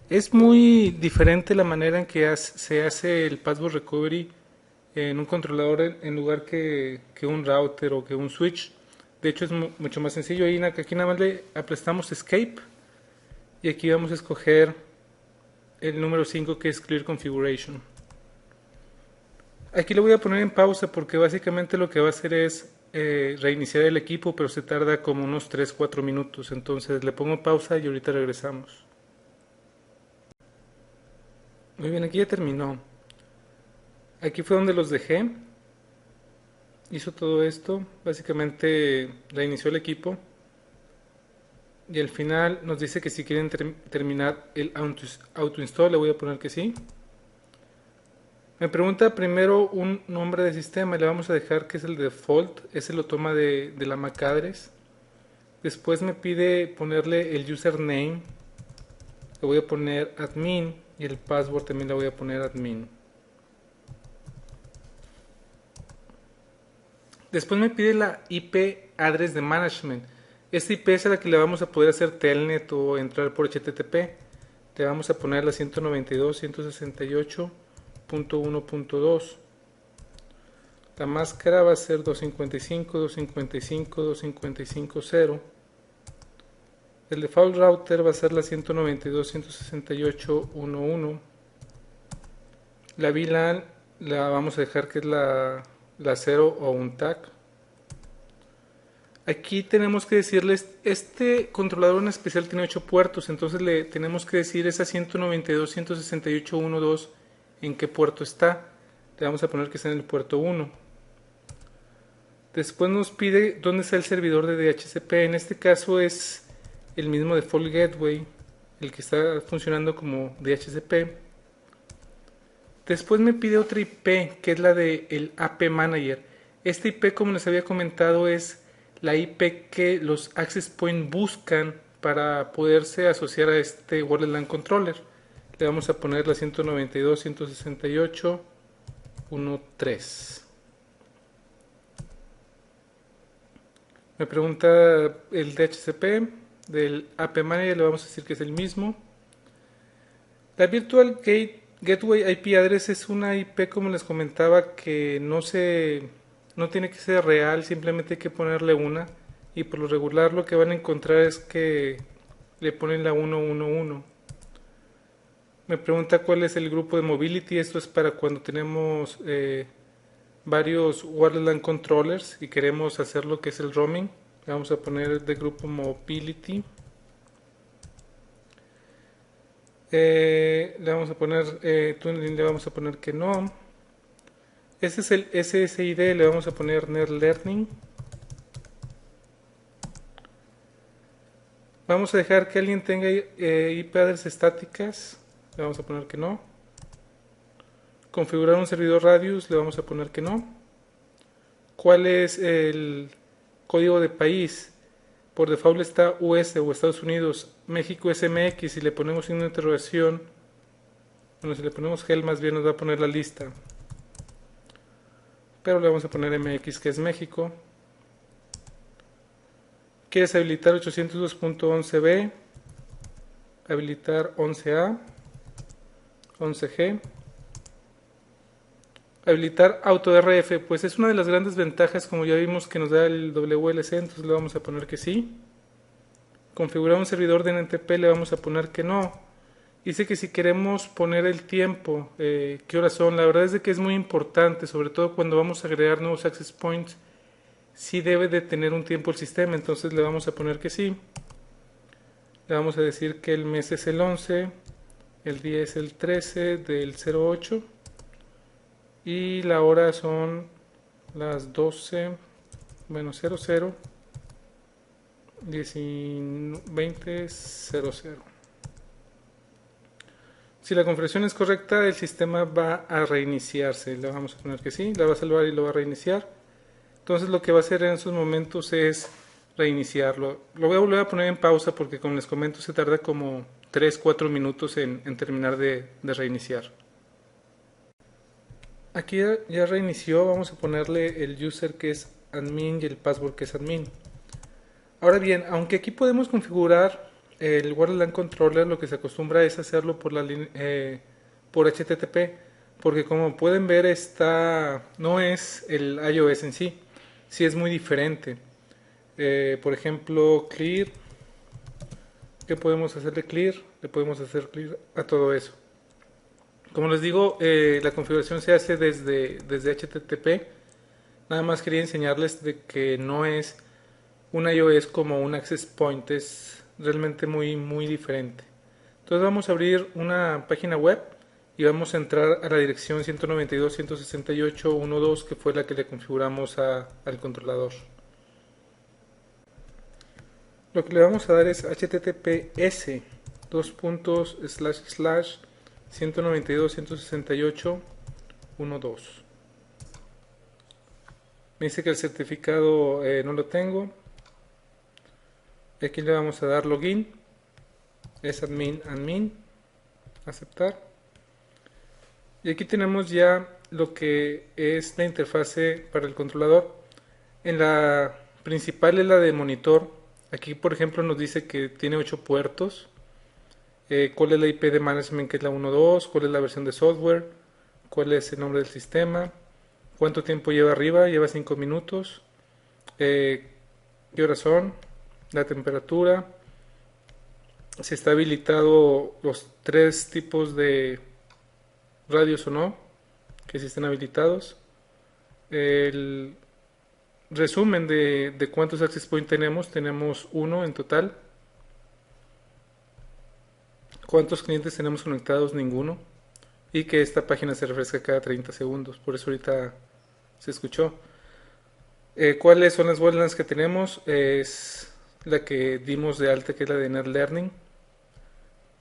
Es muy diferente la manera en que se hace el password recovery en un controlador en lugar que un router o que un switch. De hecho es mucho más sencillo. Aquí nada más le aplastamos escape y aquí vamos a escoger el número 5 que es Clear Configuration. Aquí lo voy a poner en pausa porque básicamente lo que va a hacer es reiniciar el equipo, pero se tarda como unos 3-4 minutos. Entonces le pongo pausa y ahorita regresamos. Muy bien, aquí ya terminó. Aquí fue donde los dejé. Hizo todo esto. Básicamente reinició el equipo. Y al final nos dice que si quieren terminar el auto install, le voy a poner que sí. Me pregunta primero un nombre de sistema y le vamos a dejar que es el default. Ese lo toma de la MAC address. Después me pide ponerle el username. Le voy a poner admin y el password también le voy a poner admin. Después me pide la IP address de management. Esta IP es a la que le vamos a poder hacer telnet o entrar por HTTP. Le vamos a poner la 192.168.1.2. La máscara va a ser 255.255.255.0. El default router va a ser la 192.168.1.1. La VLAN la vamos a dejar que es la 0 o un tag. Aquí tenemos que decirles, este controlador en especial tiene 8 puertos, entonces le tenemos que decir esa 192.168.1.2 en qué puerto está. Le vamos a poner que está en el puerto 1. Después nos pide dónde está el servidor de DHCP. En este caso es el mismo default gateway, el que está funcionando como DHCP. Después me pide otra IP, que es la del AP Manager. Esta IP, como les había comentado, es la IP que los access point buscan para poderse asociar a este Wireless LAN Controller. Le vamos a poner la 192.168.1.3. Me pregunta el DHCP del AP Manager, le vamos a decir que es el mismo. La Virtual Gateway IP Address es una IP, como les comentaba, que no tiene que ser real, simplemente hay que ponerle una. Y por lo regular lo que van a encontrar es que le ponen la 111. Me pregunta cuál es el grupo de mobility. Esto es para cuando tenemos varios wireless LAN controllers y queremos hacer lo que es el roaming. Le vamos a poner de grupo mobility. Le vamos a poner tunneling, le vamos a poner que no. Este es el SSID, le vamos a poner net learning. Vamos a dejar que alguien tenga IP address estáticas, le vamos a poner que no. Configurar un servidor radius, le vamos a poner que no. ¿Cuál es el código de país? Por default está US o Estados Unidos. México es MX. Si le ponemos una interrogación, bueno, si le ponemos GEL más bien nos va a poner la lista. Pero le vamos a poner MX, que es México. ¿Quieres habilitar 802.11b? Habilitar 11a, 11g. Habilitar AutoRF, pues es una de las grandes ventajas, como ya vimos, que nos da el WLC, entonces le vamos a poner que sí. Configurar un servidor de NTP, le vamos a poner que no. Dice que si queremos poner el tiempo, qué horas son, la verdad es de que es muy importante, sobre todo cuando vamos a agregar nuevos access points, sí debe de tener un tiempo el sistema, entonces le vamos a poner que sí. Le vamos a decir que el mes es el 11, el día es el 13 del 08 y la hora son las 12, bueno, 00, 20, 00. Si la configuración es correcta, el sistema va a reiniciarse. Le vamos a poner que sí, la va a salvar y lo va a reiniciar. Entonces lo que va a hacer en esos momentos es reiniciarlo. Lo voy a volver a poner en pausa porque, como les comento, se tarda como 3-4 minutos en terminar de reiniciar. Aquí ya reinició, vamos a ponerle el user que es admin y el password que es admin. Ahora bien, aunque aquí podemos configurar el Wireless LAN Controller, lo que se acostumbra es hacerlo por por HTTP, porque como pueden ver no es el iOS en sí, sí es muy diferente. Por ejemplo, clear, ¿qué podemos hacerle clear? Le podemos hacer clear a todo eso. Como les digo, la configuración se hace desde HTTP. Nada más quería enseñarles de que no es un iOS como un access point, es realmente muy diferente. Entonces vamos a abrir una página web y vamos a entrar a la dirección 192.168.1.2, que fue la que le configuramos al controlador. Lo que le vamos a dar es https 192.168.1.2. Me dice que el certificado no lo tengo. Aquí le vamos a dar login, es admin, aceptar. Y aquí tenemos ya lo que es la interfase para el controlador. En la principal es la de monitor. Aquí, por ejemplo, nos dice que tiene 8 puertos. Cuál es la IP de management, que es la 1.2, cuál es la versión de software, cuál es el nombre del sistema, cuánto tiempo lleva arriba, lleva 5 minutos, qué horas son, la temperatura, si está habilitado los 3 tipos de radios o no, que si estén habilitados, el resumen de cuántos access point tenemos uno en total, cuántos clientes tenemos conectados, ninguno, y que esta página se refresca cada 30 segundos, por eso ahorita se escuchó. ¿Cuáles son las wetlands que tenemos? Es la que dimos de alta, que es la de Net Learning.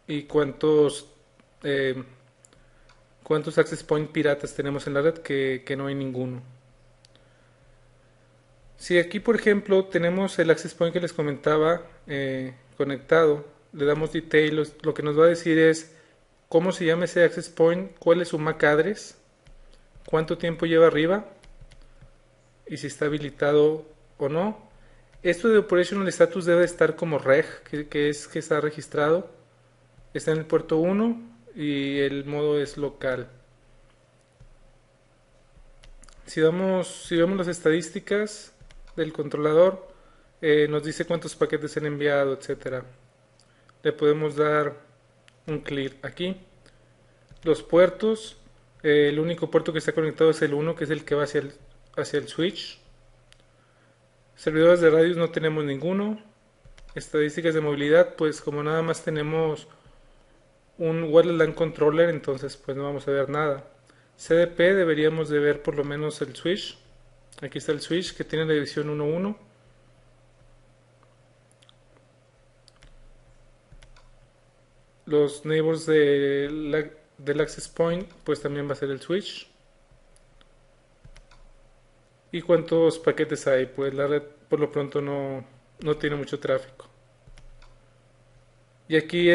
Y cuántos access point piratas tenemos en la red, que no hay ninguno. Si aquí, por ejemplo, tenemos el access point que les comentaba conectado, le damos details, lo que nos va a decir es cómo se llama ese access point, cuál es su MAC address, cuánto tiempo lleva arriba y si está habilitado o no. Esto de Operational Status debe estar como reg, que es que está registrado. Está en el puerto 1 y el modo es local. Si vemos las estadísticas del controlador, nos dice cuántos paquetes se han enviado, etcétera. Le podemos dar un clear aquí. Los puertos, el único puerto que está conectado es el 1, que es el que va hacia el switch. Servidores de radios no tenemos ninguno. Estadísticas de movilidad, pues como nada más tenemos un wireless LAN controller, entonces pues no vamos a ver nada. CDP deberíamos de ver por lo menos el switch. Aquí está el switch que tiene la división 1.1. Los neighbors del access point pues también va a ser el switch. ¿Y cuántos paquetes hay? Pues la red por lo pronto no tiene mucho tráfico. Y aquí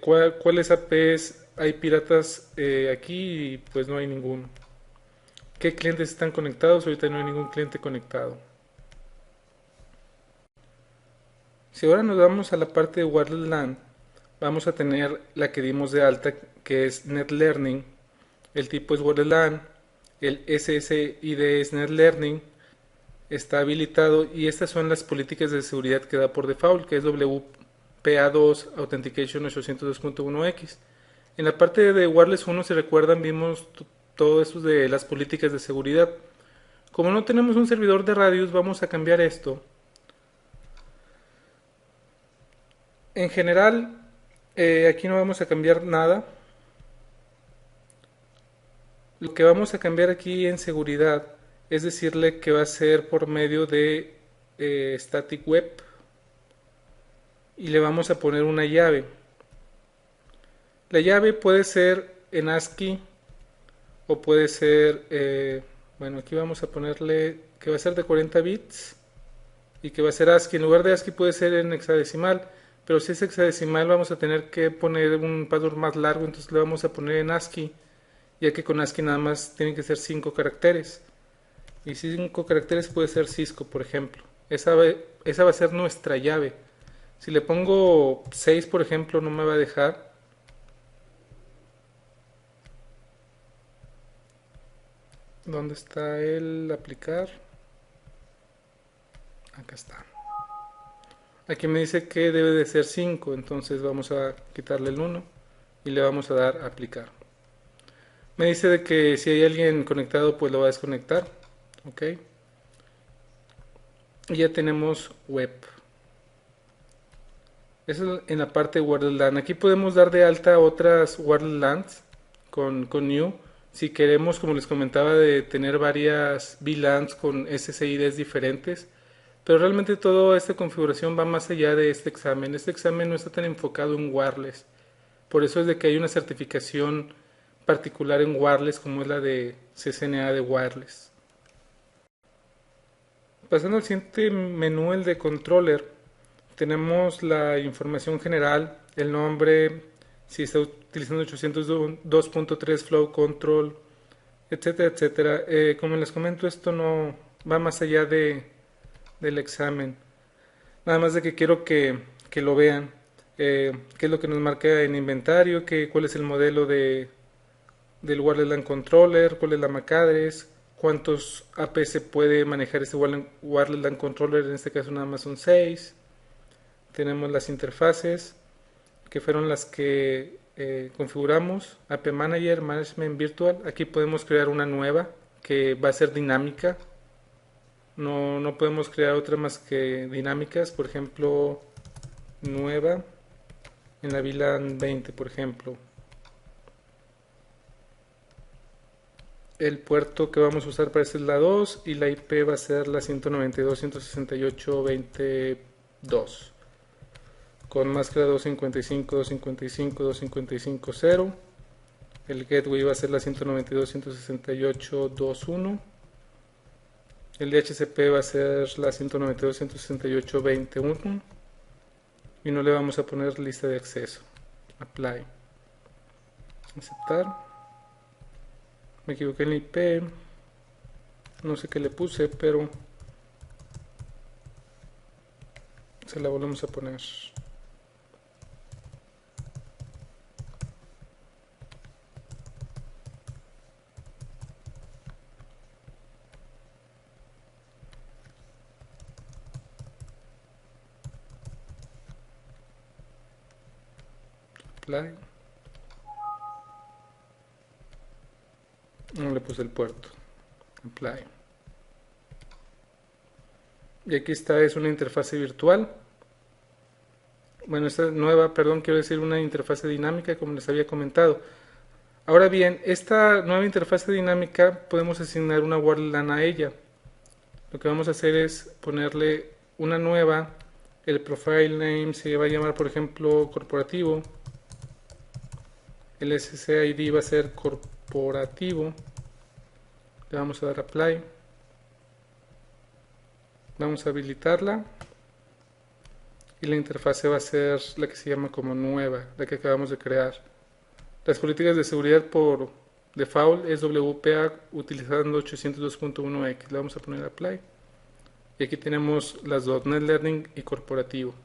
¿cuáles APs hay piratas aquí? Pues no hay ninguno. ¿Qué clientes están conectados? Ahorita no hay ningún cliente conectado. Si ahora nos vamos a la parte de Wireless LAN, vamos a tener la que dimos de alta, que es NetLearning. El tipo es Wireless LAN, el SSID es NetLearning, está habilitado y estas son las políticas de seguridad que da por default, que es WPA2 Authentication 802.1x. En la parte de Wireless 1, si recuerdan, vimos todo eso de las políticas de seguridad. Como no tenemos un servidor de radios, vamos a cambiar esto. En general, aquí no vamos a cambiar nada. Lo que vamos a cambiar aquí en seguridad es decirle que va a ser por medio de static web y le vamos a poner una llave. La llave puede ser en ASCII o puede ser, bueno, aquí vamos a ponerle que va a ser de 40 bits y que va a ser ASCII. En lugar de ASCII puede ser en hexadecimal, pero si es hexadecimal vamos a tener que poner un password más largo, entonces le vamos a poner en ASCII, ya que con ASCII nada más tienen que ser 5 caracteres. Y 5 caracteres puede ser Cisco, por ejemplo. Esa va a ser nuestra llave. Si le pongo 6, por ejemplo, no me va a dejar. ¿Dónde está el aplicar? Acá está. Aquí me dice que debe de ser 5, entonces vamos a quitarle el 1 y le vamos a dar a aplicar. Me dice de que si hay alguien conectado pues lo va a desconectar. Ok. Y ya tenemos web. Eso es en la parte de Wireless LAN. Aquí podemos dar de alta otras Wireless LANs con New. Si queremos, como les comentaba, de tener varias VLANs con SSIDs diferentes. Pero realmente toda esta configuración va más allá de este examen. Este examen no está tan enfocado en wireless. Por eso es de que hay una certificación particular en wireless como es la de CCNA de wireless. Pasando al siguiente menú, el de controller, tenemos la información general, el nombre, si está utilizando 802.3 Flow Control, etcétera, etcétera. Como les comento, esto no va más allá del examen. Nada más de que quiero que lo vean. Qué es lo que nos marca en inventario, cuál es el modelo del Wireless LAN Controller, cuál es la MAC address, cuántos AP se puede manejar este Wireless LAN Controller, en este caso nada más son 6. Tenemos las interfaces, que fueron las que configuramos, AP Manager, Management Virtual. Aquí podemos crear una nueva, que va a ser dinámica. No podemos crear otra más que dinámicas, por ejemplo, nueva, en la VLAN 20, por ejemplo. El puerto que vamos a usar para este es la 2 y la IP va a ser la 192.168.22 con máscara 255.255.255.0. El gateway va a ser la 192.168.21. El DHCP va a ser la 192.168.21 y no le vamos a poner lista de acceso. Apply. Aceptar. Me equivoqué en la IP. No sé qué le puse, pero Se la volvemos a poner. Apply. No le puse el puerto. Apply. Y aquí está, es una interfase virtual. Bueno, esta nueva, perdón, quiero decir una interfase dinámica, como les había comentado. Ahora bien, esta nueva interfase dinámica podemos asignar una WordLAN a ella. Lo que vamos a hacer es ponerle una nueva. El profile name se va a llamar, por ejemplo, corporativo. El SSID va a ser corporativo. Le vamos a dar apply. Vamos a habilitarla. Y la interfase va a ser la que se llama como nueva, la que acabamos de crear. Las políticas de seguridad por default es WPA utilizando 802.1x. Le vamos a poner apply. Y aquí tenemos las .NET Learning y corporativo.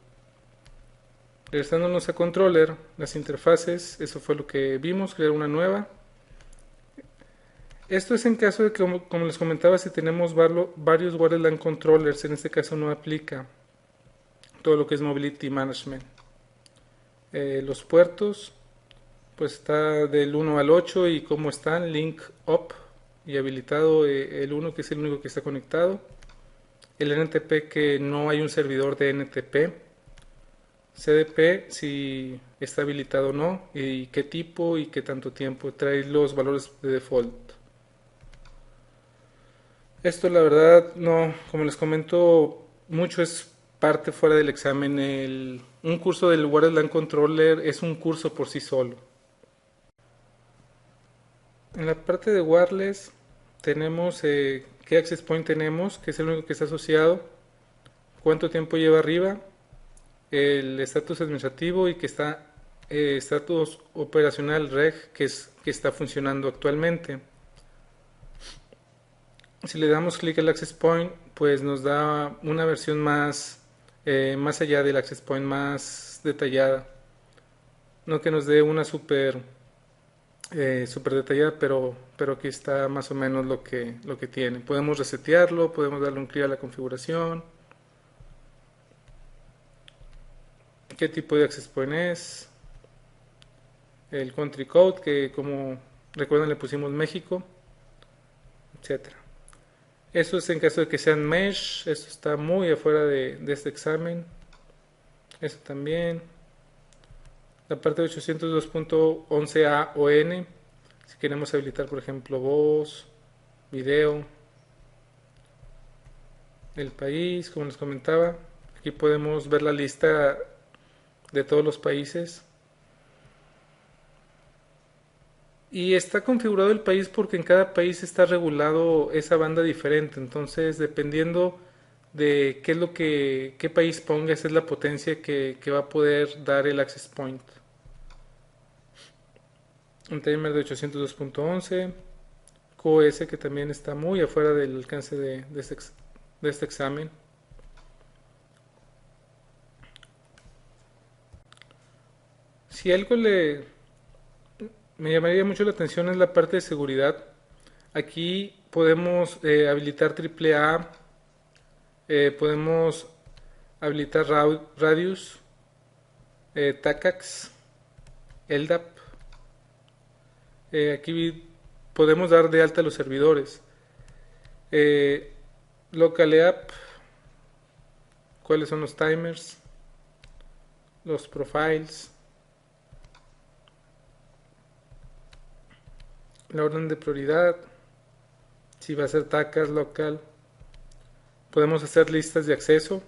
Regresándonos a controller, las interfaces, eso fue lo que vimos, crear una nueva. Esto es en caso de que, como les comentaba, si tenemos varios WordLAN controllers, en este caso no aplica todo lo que es Mobility Management. Los puertos, pues está del 1 al 8 y cómo están, link up y habilitado el 1 que es el único que está conectado. El NTP que no hay un servidor de NTP. CDP si está habilitado o no y qué tipo y qué tanto tiempo. Trae los valores de default. Esto la verdad no, como les comento, mucho es parte fuera del examen. Un curso del WordLAN Controller es un curso por sí solo. En la parte de wireless tenemos qué access point tenemos, que es el único que está asociado, cuánto tiempo lleva arriba, el estatus administrativo y que está estatus operacional reg que está funcionando actualmente. Si le damos clic al access point, pues nos da una versión más allá del access point, más detallada. No que nos dé una super detallada, pero aquí está más o menos lo que tiene. Podemos resetearlo, podemos darle un clic a la configuración. ¿Qué tipo de access point es? El country code, que como recuerdan le pusimos México, etcétera. Eso es en caso de que sean mesh. Esto está muy afuera de este examen. Eso también. La parte de 802.11a o n. Si queremos habilitar, por ejemplo, voz, video. El país, como les comentaba. Aquí podemos ver la lista de todos los países. Y está configurado el país porque en cada país está regulado esa banda diferente. Entonces, dependiendo de qué país ponga, esa es la potencia que va a poder dar el access point. Un timer de 802.11, QoS que también está muy afuera del alcance de este examen. Si algo me llamaría mucho la atención es la parte de seguridad. Aquí podemos habilitar AAA, podemos habilitar Radius, TACAX, LDAP. Aquí podemos dar de alta los servidores. Local app, cuáles son los timers, los profiles, la orden de prioridad, si va a ser TACAX local. Podemos hacer listas de acceso.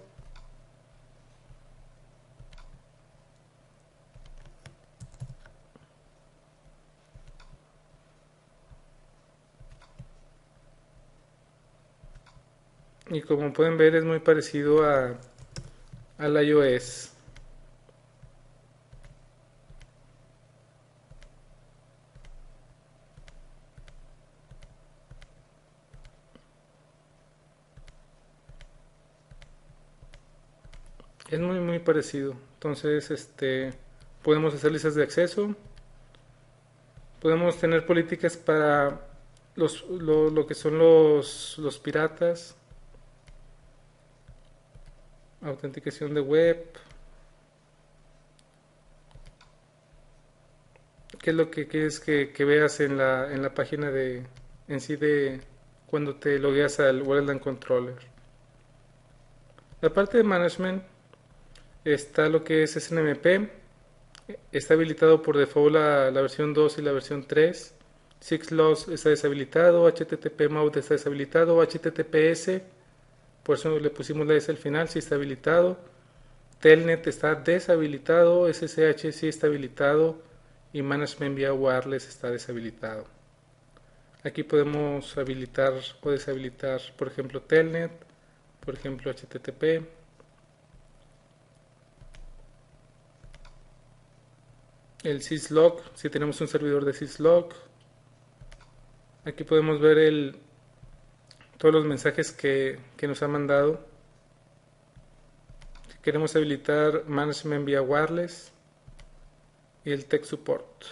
Y como pueden ver es muy parecido al iOS. Es muy parecido. Entonces, podemos hacer listas de acceso, podemos tener políticas para lo que son los piratas, autenticación de web, qué es lo que quieres que veas en la página en sí de cuando te logueas al Wordland Controller. La parte de management está lo que es SNMP, está habilitado por default la versión 2 y la versión 3. SixLoss está deshabilitado, HTTP Mode está deshabilitado, HTTPS, por eso le pusimos la S al final, sí está habilitado. Telnet está deshabilitado, SSH sí está habilitado y Management vía Wireless está deshabilitado. Aquí podemos habilitar o deshabilitar, por ejemplo, Telnet, por ejemplo, HTTP. El syslog, si tenemos un servidor de syslog. Aquí podemos ver todos los mensajes que nos ha mandado. Si queremos habilitar Management vía Wireless y el Tech Support.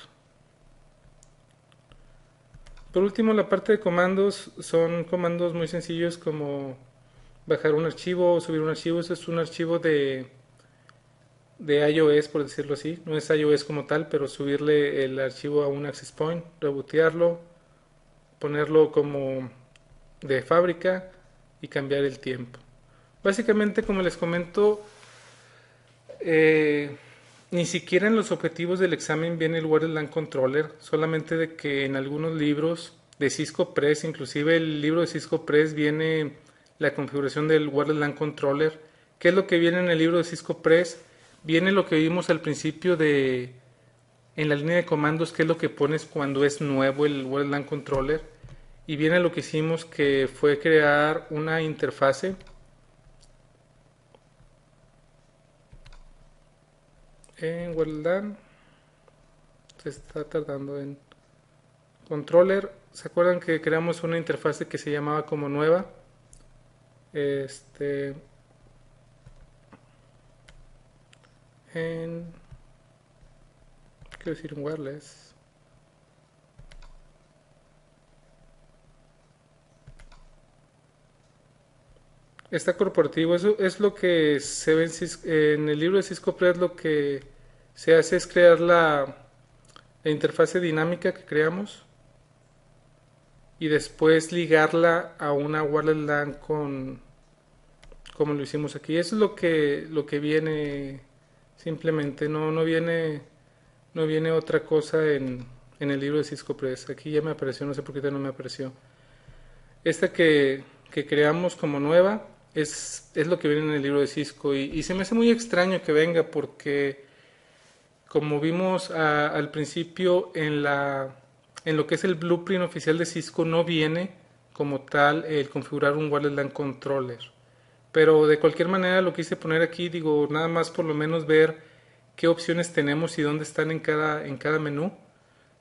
Por último, la parte de comandos son comandos muy sencillos como bajar un archivo o subir un archivo. Eso es un archivo de iOS, por decirlo así. No es iOS como tal, pero subirle el archivo a un access point, rebotearlo, ponerlo como de fábrica y cambiar el tiempo. Básicamente, como les comento, ni siquiera en los objetivos del examen viene el Wordland Controller, solamente de que en algunos libros de Cisco Press, inclusive el libro de Cisco Press, viene la configuración del Wordland Controller. ¿Qué es lo que viene en el libro de Cisco Press? Viene lo que vimos al principio en la línea de comandos, que es lo que pones cuando es nuevo el Wordland Controller. Y viene lo que hicimos, que fue crear una interfase en Wordland. Se está tardando en controller. ¿Se acuerdan que creamos una interfase que se llamaba como nueva? Quiero decir en wireless. Está corporativo, eso es lo que se ve en el libro de Cisco Press. Lo que se hace es crear la interfase dinámica que creamos y después ligarla a una wireless LAN como lo hicimos aquí. Eso es lo que viene simplemente, no viene otra cosa en el libro de Cisco Press. Aquí ya me apareció, no sé por qué no me apareció. Esta que creamos como nueva es lo que viene en el libro de Cisco y se me hace muy extraño que venga porque como vimos al principio en lo que es el blueprint oficial de Cisco no viene como tal el configurar un wireless LAN controller. Pero de cualquier manera lo quise poner aquí, digo, nada más por lo menos ver qué opciones tenemos y dónde están en cada menú.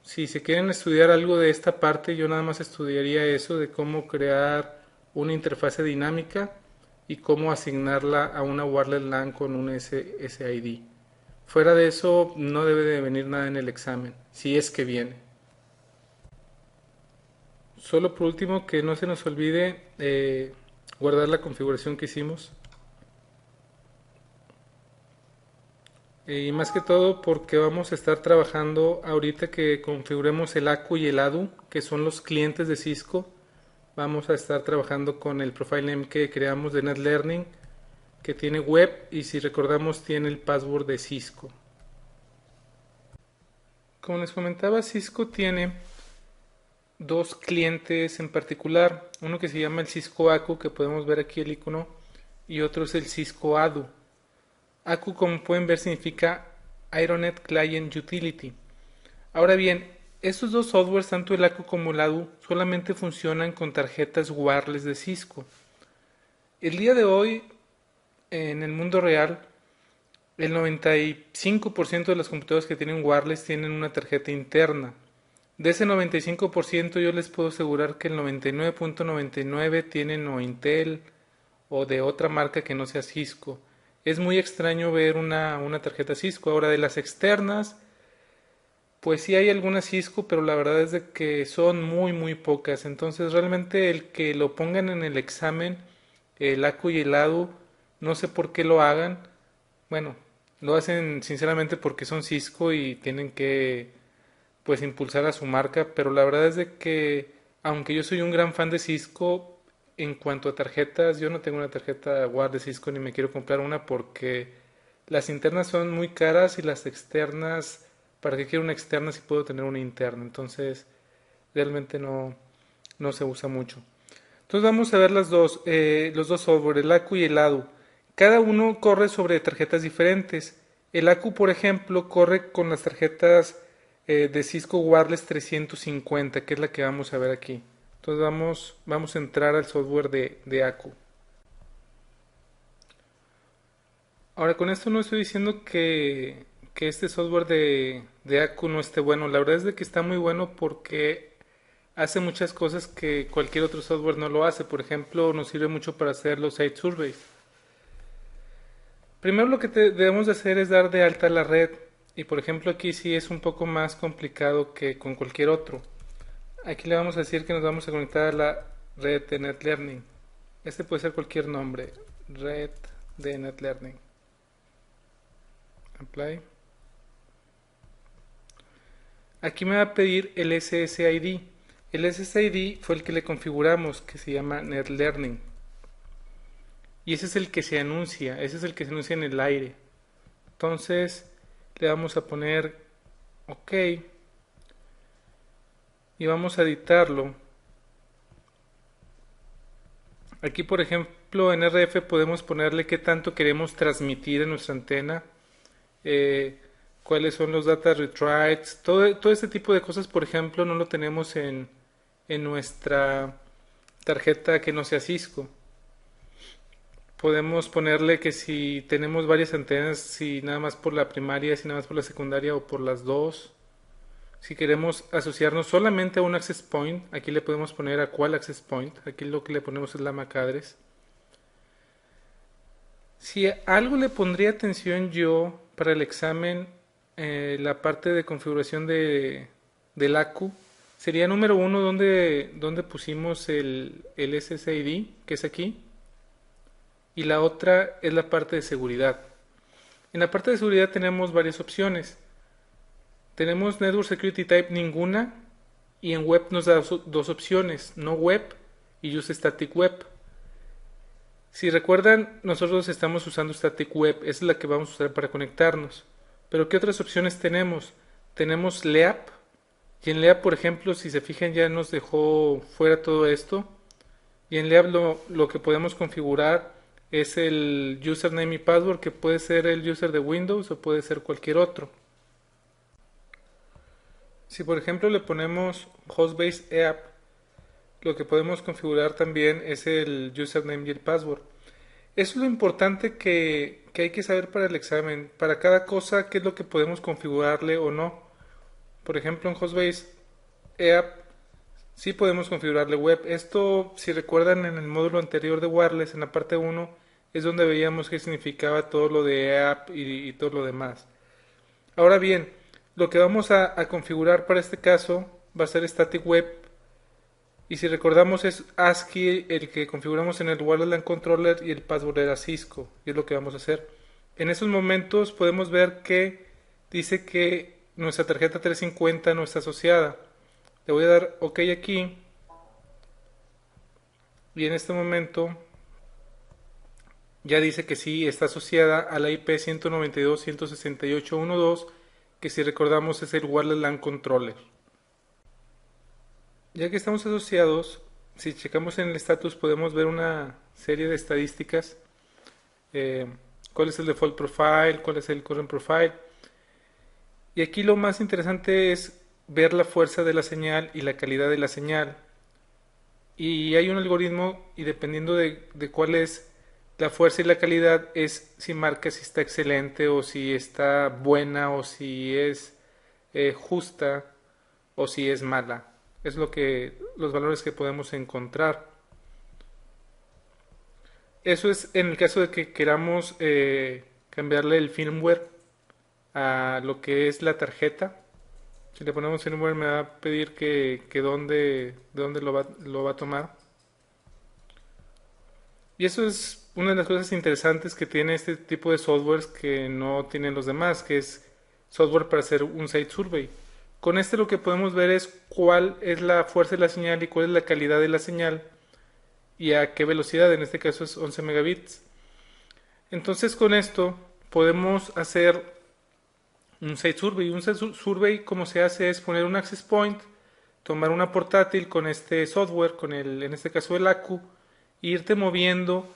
Si se quieren estudiar algo de esta parte, yo nada más estudiaría eso de cómo crear una interfase dinámica y cómo asignarla a una wireless LAN con un SSID. Fuera de eso, no debe de venir nada en el examen, si es que viene. Solo por último, que no se nos olvide guardar la configuración que hicimos. Y más que todo porque vamos a estar trabajando ahorita que configuremos el ACU y el ADU, que son los clientes de Cisco. Vamos a estar trabajando con el profile name que creamos de NetLearning, que tiene web y si recordamos tiene el password de Cisco. Como les comentaba, Cisco tiene dos clientes en particular, uno que se llama el Cisco ACU, que podemos ver aquí el icono, y otro es el Cisco ADU. ACU, como pueden ver, significa Aeronet Client Utility. Ahora bien, estos dos softwares, tanto el ACU como el ADU, solamente funcionan con tarjetas wireless de Cisco. El día de hoy, en el mundo real, el 95% de las computadoras que tienen wireless tienen una tarjeta interna. De ese 95% yo les puedo asegurar que el 99.99 tienen o Intel o de otra marca que no sea Cisco. es muy extraño ver una tarjeta Cisco. Ahora, de las externas, pues sí hay algunas Cisco, pero la verdad es de que son muy muy pocas. Entonces realmente el que lo pongan en el examen, el ACU y el ADU, no sé por qué lo hagan. Bueno, lo hacen sinceramente porque son Cisco y tienen que pues impulsar a su marca, pero la verdad es de que aunque yo soy un gran fan de Cisco, en cuanto a tarjetas, yo no tengo una tarjeta WAR de Cisco ni me quiero comprar una porque las internas son muy caras y las externas, ¿para qué quiero una externa si puedo tener una interna? Entonces, realmente no se usa mucho. Entonces vamos a ver los dos software, el ACU y el ADU. Cada uno corre sobre tarjetas diferentes. El ACU, por ejemplo, corre con las tarjetas de Cisco Wireless 350, que es la que vamos a ver aquí. Entonces vamos a entrar al software de ACU. Ahora, con esto no estoy diciendo que este software de ACU no esté bueno. La verdad es de que está muy bueno porque hace muchas cosas que cualquier otro software no lo hace. Por ejemplo, nos sirve mucho para hacer los site surveys. Primero lo que debemos de hacer es dar de alta la red. Y por ejemplo aquí sí es un poco más complicado que con cualquier otro. Aquí le vamos a decir que nos vamos a conectar a la red de NetLearning. Este puede ser cualquier nombre. Red de NetLearning. Apply. Aquí me va a pedir el SSID. El SSID fue el que le configuramos, que se llama NetLearning. Y ese es el que se anuncia, ese es el que se anuncia en el aire. Entonces le vamos a poner OK y vamos a editarlo. Aquí por ejemplo en RF podemos ponerle qué tanto queremos transmitir en nuestra antena, eh, cuáles son los data retrites, todo este tipo de cosas por ejemplo no lo tenemos en nuestra tarjeta que no sea Cisco. Podemos ponerle que si tenemos varias antenas, si nada más por la primaria, si nada más por la secundaria o por las dos. Si queremos asociarnos solamente a un access point, aquí le podemos poner a cuál access point. Aquí lo que le ponemos es la MAC address. Si algo le pondría atención yo para el examen, la parte de configuración del ACU, sería número uno donde pusimos el SSID, que es aquí, y la otra es la parte de seguridad. En la parte de seguridad tenemos varias opciones. Tenemos Network Security Type ninguna y en web nos da dos opciones, no web y use static web. Si recuerdan, nosotros estamos usando static web, esa es la que vamos a usar para conectarnos. Pero ¿qué otras opciones tenemos? Tenemos LEAP y en LEAP, por ejemplo, si se fijan ya nos dejó fuera todo esto. Y en LEAP lo que podemos configurar es el username y password, que puede ser el user de Windows o puede ser cualquier otro. Si por ejemplo le ponemos Hostbase App, lo que podemos configurar también es el username y el password. Eso es lo importante que hay que saber para el examen. Para cada cosa, qué es lo que podemos configurarle o no. Por ejemplo, en Hostbase App sí podemos configurarle web. Esto, si recuerdan en el módulo anterior de Wireless, en la parte 1, es donde veíamos qué significaba todo lo de app y todo lo demás. Ahora bien, lo que vamos a configurar para este caso va a ser static web. Y si recordamos es ASCII el que configuramos en el Wireless LAN Controller y el password era Cisco. Y es lo que vamos a hacer. En esos momentos podemos ver que dice que nuestra tarjeta 350 no está asociada. Le voy a dar OK aquí. Y en este momento ya dice que sí está asociada a la IP 192.168.1.2, que si recordamos es el Wireless LAN Controller. Ya que estamos asociados, si checamos en el status podemos ver una serie de estadísticas. Cuál es el default profile, cuál es el current profile. Y aquí lo más interesante es ver la fuerza de la señal y la calidad de la señal. Y hay un algoritmo y dependiendo de cuál es la fuerza y la calidad es si marca si está excelente o si está buena o si es justa o si es mala. Es los valores que podemos encontrar. Eso es en el caso de que queramos cambiarle el firmware a lo que es la tarjeta. Si le ponemos firmware me va a pedir que de dónde lo va a tomar. Y eso es una de las cosas interesantes que tiene este tipo de softwares que no tienen los demás, que es software para hacer un site survey. Con este lo que podemos ver es cuál es la fuerza de la señal y cuál es la calidad de la señal y a qué velocidad, en este caso es 11 megabits. Entonces con esto podemos hacer un site survey. Un site survey como se hace es poner un access point, tomar una portátil con este software, con el, en este caso el ACU, e irte moviendo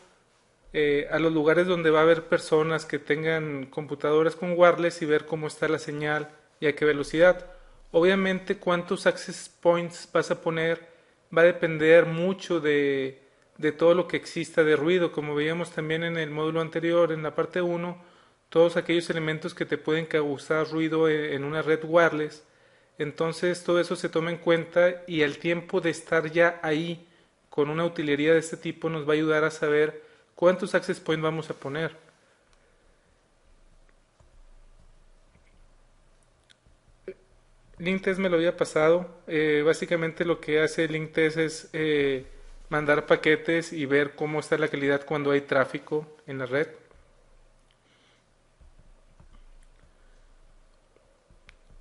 a los lugares donde va a haber personas que tengan computadoras con wireless y ver cómo está la señal y a qué velocidad. Obviamente cuántos access points vas a poner va a depender mucho de todo lo que exista de ruido, como veíamos también en el módulo anterior, en la parte uno, todos aquellos elementos que te pueden causar ruido en una red wireless. Entonces todo eso se toma en cuenta y el tiempo de estar ya ahí con una utilería de este tipo nos va a ayudar a saber cuántos access points vamos a poner. LinkTest me lo había pasado. Básicamente lo que hace LinkTest es mandar paquetes y ver cómo está la calidad cuando hay tráfico en la red.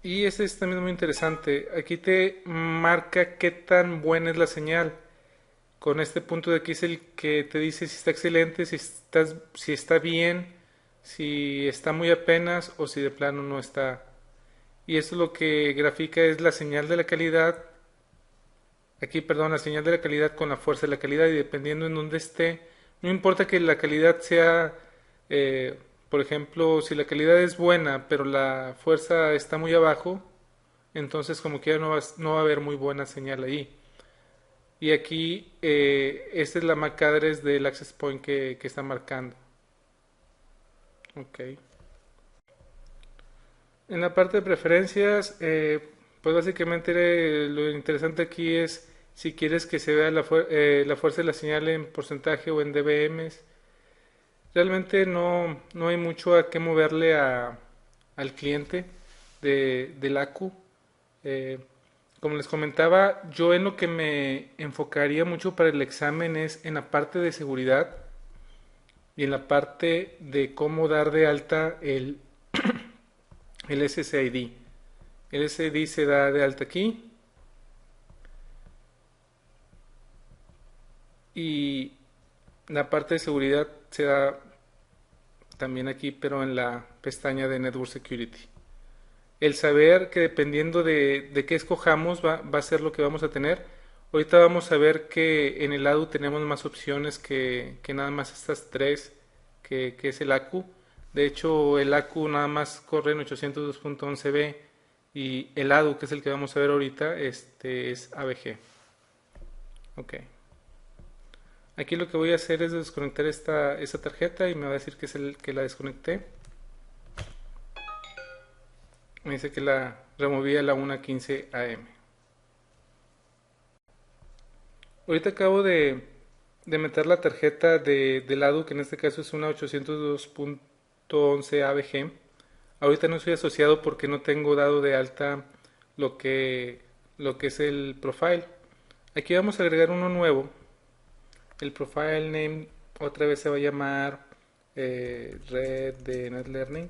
Y ese es también muy interesante. Aquí te marca qué tan buena es la señal. Con este punto de aquí es el que te dice si está excelente, si está bien, si está muy apenas o si de plano no está. Y eso lo que grafica es la señal de la calidad. Aquí, perdón, la señal de la calidad con la fuerza de la calidad y dependiendo en dónde esté, no importa que la calidad sea, eh, por ejemplo, si la calidad es buena pero la fuerza está muy abajo, entonces como que ya no va a haber muy buena señal ahí. Y aquí, esta es la MAC address del access point que está marcando. Ok. En la parte de preferencias, pues básicamente lo interesante aquí es si quieres que se vea la fuerza de la señal en porcentaje o en dBms. Realmente no hay mucho a qué moverle al cliente del ACU. Eh, Como les comentaba, yo en lo que me enfocaría mucho para el examen es en la parte de seguridad y en la parte de cómo dar de alta el SSID. El SSID se da de alta aquí y la parte de seguridad se da también aquí, pero en la pestaña de Network Security. El saber que dependiendo de qué escojamos va a ser lo que vamos a tener. Ahorita vamos a ver que en el ADU tenemos más opciones que nada más estas tres, que es el ACU. De hecho, el ACU nada más corre en 802.11b y el ADU, que es el que vamos a ver ahorita, este es ABG. Ok. Aquí lo que voy a hacer es desconectar esta tarjeta y me va a decir que es el que la desconecté. Me dice que la removí a la 1:15 AM. Ahorita acabo de meter la tarjeta de lado, que en este caso es una 802.11 ABG. Ahorita no soy asociado porque no tengo dado de alta lo que, lo que es el profile. Aquí vamos a agregar uno nuevo. El profile name otra vez se va a llamar red de NetLearning.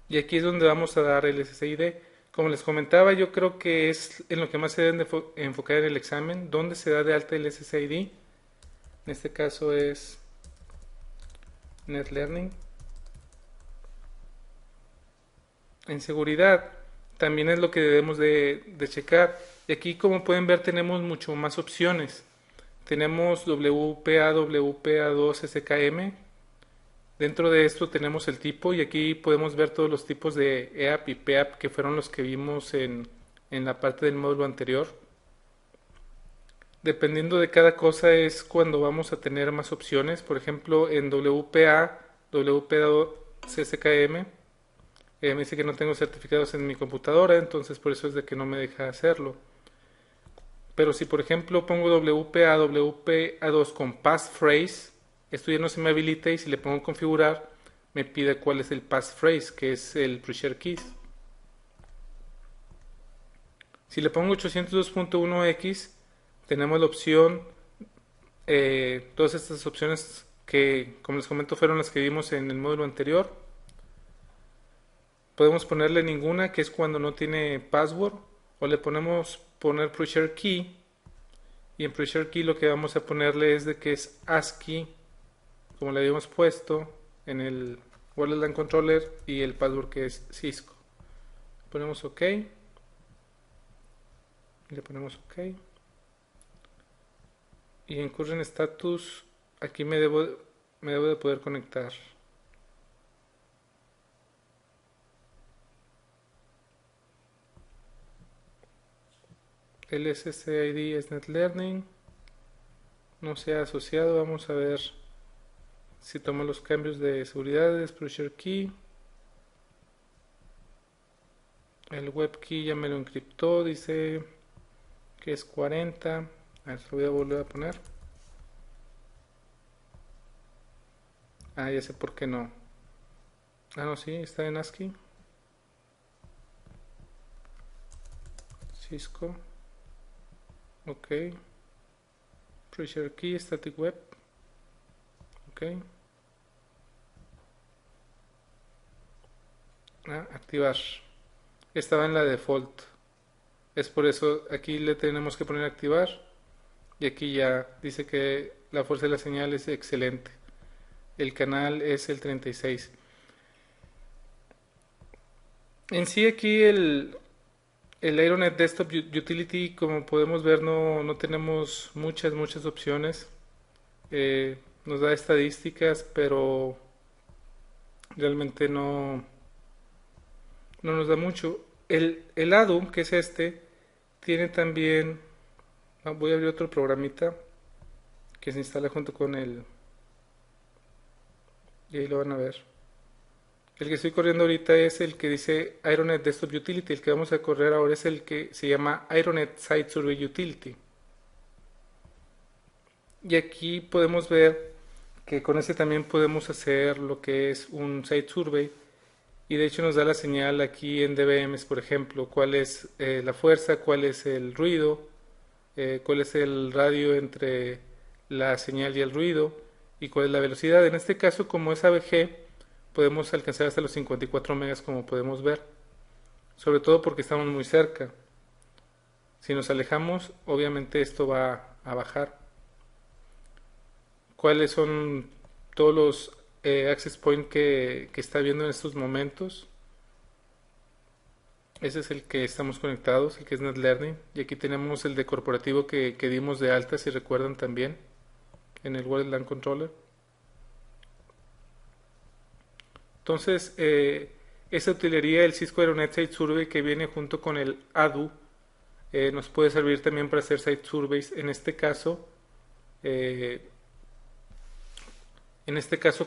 Y aquí es donde vamos a dar el SSID. Como les comentaba, yo creo que es en lo que más se deben de enfocar en el examen, dónde se da de alta el SSID. En este caso es NetLearning. En seguridad también es lo que debemos de checar. Y aquí, como pueden ver, tenemos mucho más opciones. Tenemos WPA, WPA2, SKM. Dentro de esto tenemos el tipo y aquí podemos ver todos los tipos de EAP y PEAP que fueron los que vimos en la parte del módulo anterior. Dependiendo de cada cosa es cuando vamos a tener más opciones. Por ejemplo, en WPA, WPA2, SKM, me dice que no tengo certificados en mi computadora, entonces por eso es de que no me deja hacerlo. Pero si por ejemplo pongo WPA, WPA2 con passphrase, esto ya no se me habilita y si le pongo configurar, me pide cuál es el passphrase, que es el pre-share keys. Si le pongo 802.1x, tenemos la opción, todas estas opciones que, como les comento, fueron las que vimos en el módulo anterior. Podemos ponerle ninguna, que es cuando no tiene password, o le ponemos poner pre-share key, y en pre-share key lo que vamos a ponerle es de que es ASCII, como le habíamos puesto en el Wallet LAN Controller, y el password que es Cisco. Ponemos OK. Le ponemos OK. Y en Current Status, aquí me debo de poder conectar. El SSID es NetLearning. No se ha asociado. Vamos a ver si tomo los cambios de seguridad. Pre-share key. El web key ya me lo encriptó. Dice que es 40. A ver, lo voy a volver a poner. Ah, ya sé por qué no. Ah, no, sí, está en ASCII. Cisco. Ok. Pre-share key, static web. Ok. Ah, activar. Estaba en la default. Es por eso aquí le tenemos que poner activar. Y aquí ya dice que la fuerza de la señal es excelente. El canal es el 36. En sí aquí el Aeronet Desktop Utility, como podemos ver, no tenemos muchas opciones. Nos da estadísticas, pero realmente no nos da mucho. El ADU, que es este, tiene también... voy a abrir otro programita que se instala junto con el... Y ahí lo van a ver. El que estoy corriendo ahorita es el que dice Aeronet Desktop Utility. El que vamos a correr ahora es el que se llama Aeronet Site Survey Utility. Y aquí podemos ver que con este también podemos hacer lo que es un Site Survey. Y de hecho nos da la señal aquí en dBms, por ejemplo, cuál es la fuerza, cuál es el ruido, cuál es el radio entre la señal y el ruido y cuál es la velocidad. En este caso, como es ABG, podemos alcanzar hasta los 54 megas, como podemos ver, sobre todo porque estamos muy cerca. Si nos alejamos, obviamente esto va a bajar. ¿Cuáles son todos los access point que está viendo en estos momentos? Ese es el que estamos conectados, el que es NetLearning. Y aquí tenemos el de corporativo que dimos de alta, si recuerdan también, en el Wallet LAN Controller. Entonces, esa utilería, el Cisco Aeronet Site Survey que viene junto con el ADU, nos puede servir también para hacer site surveys. En este caso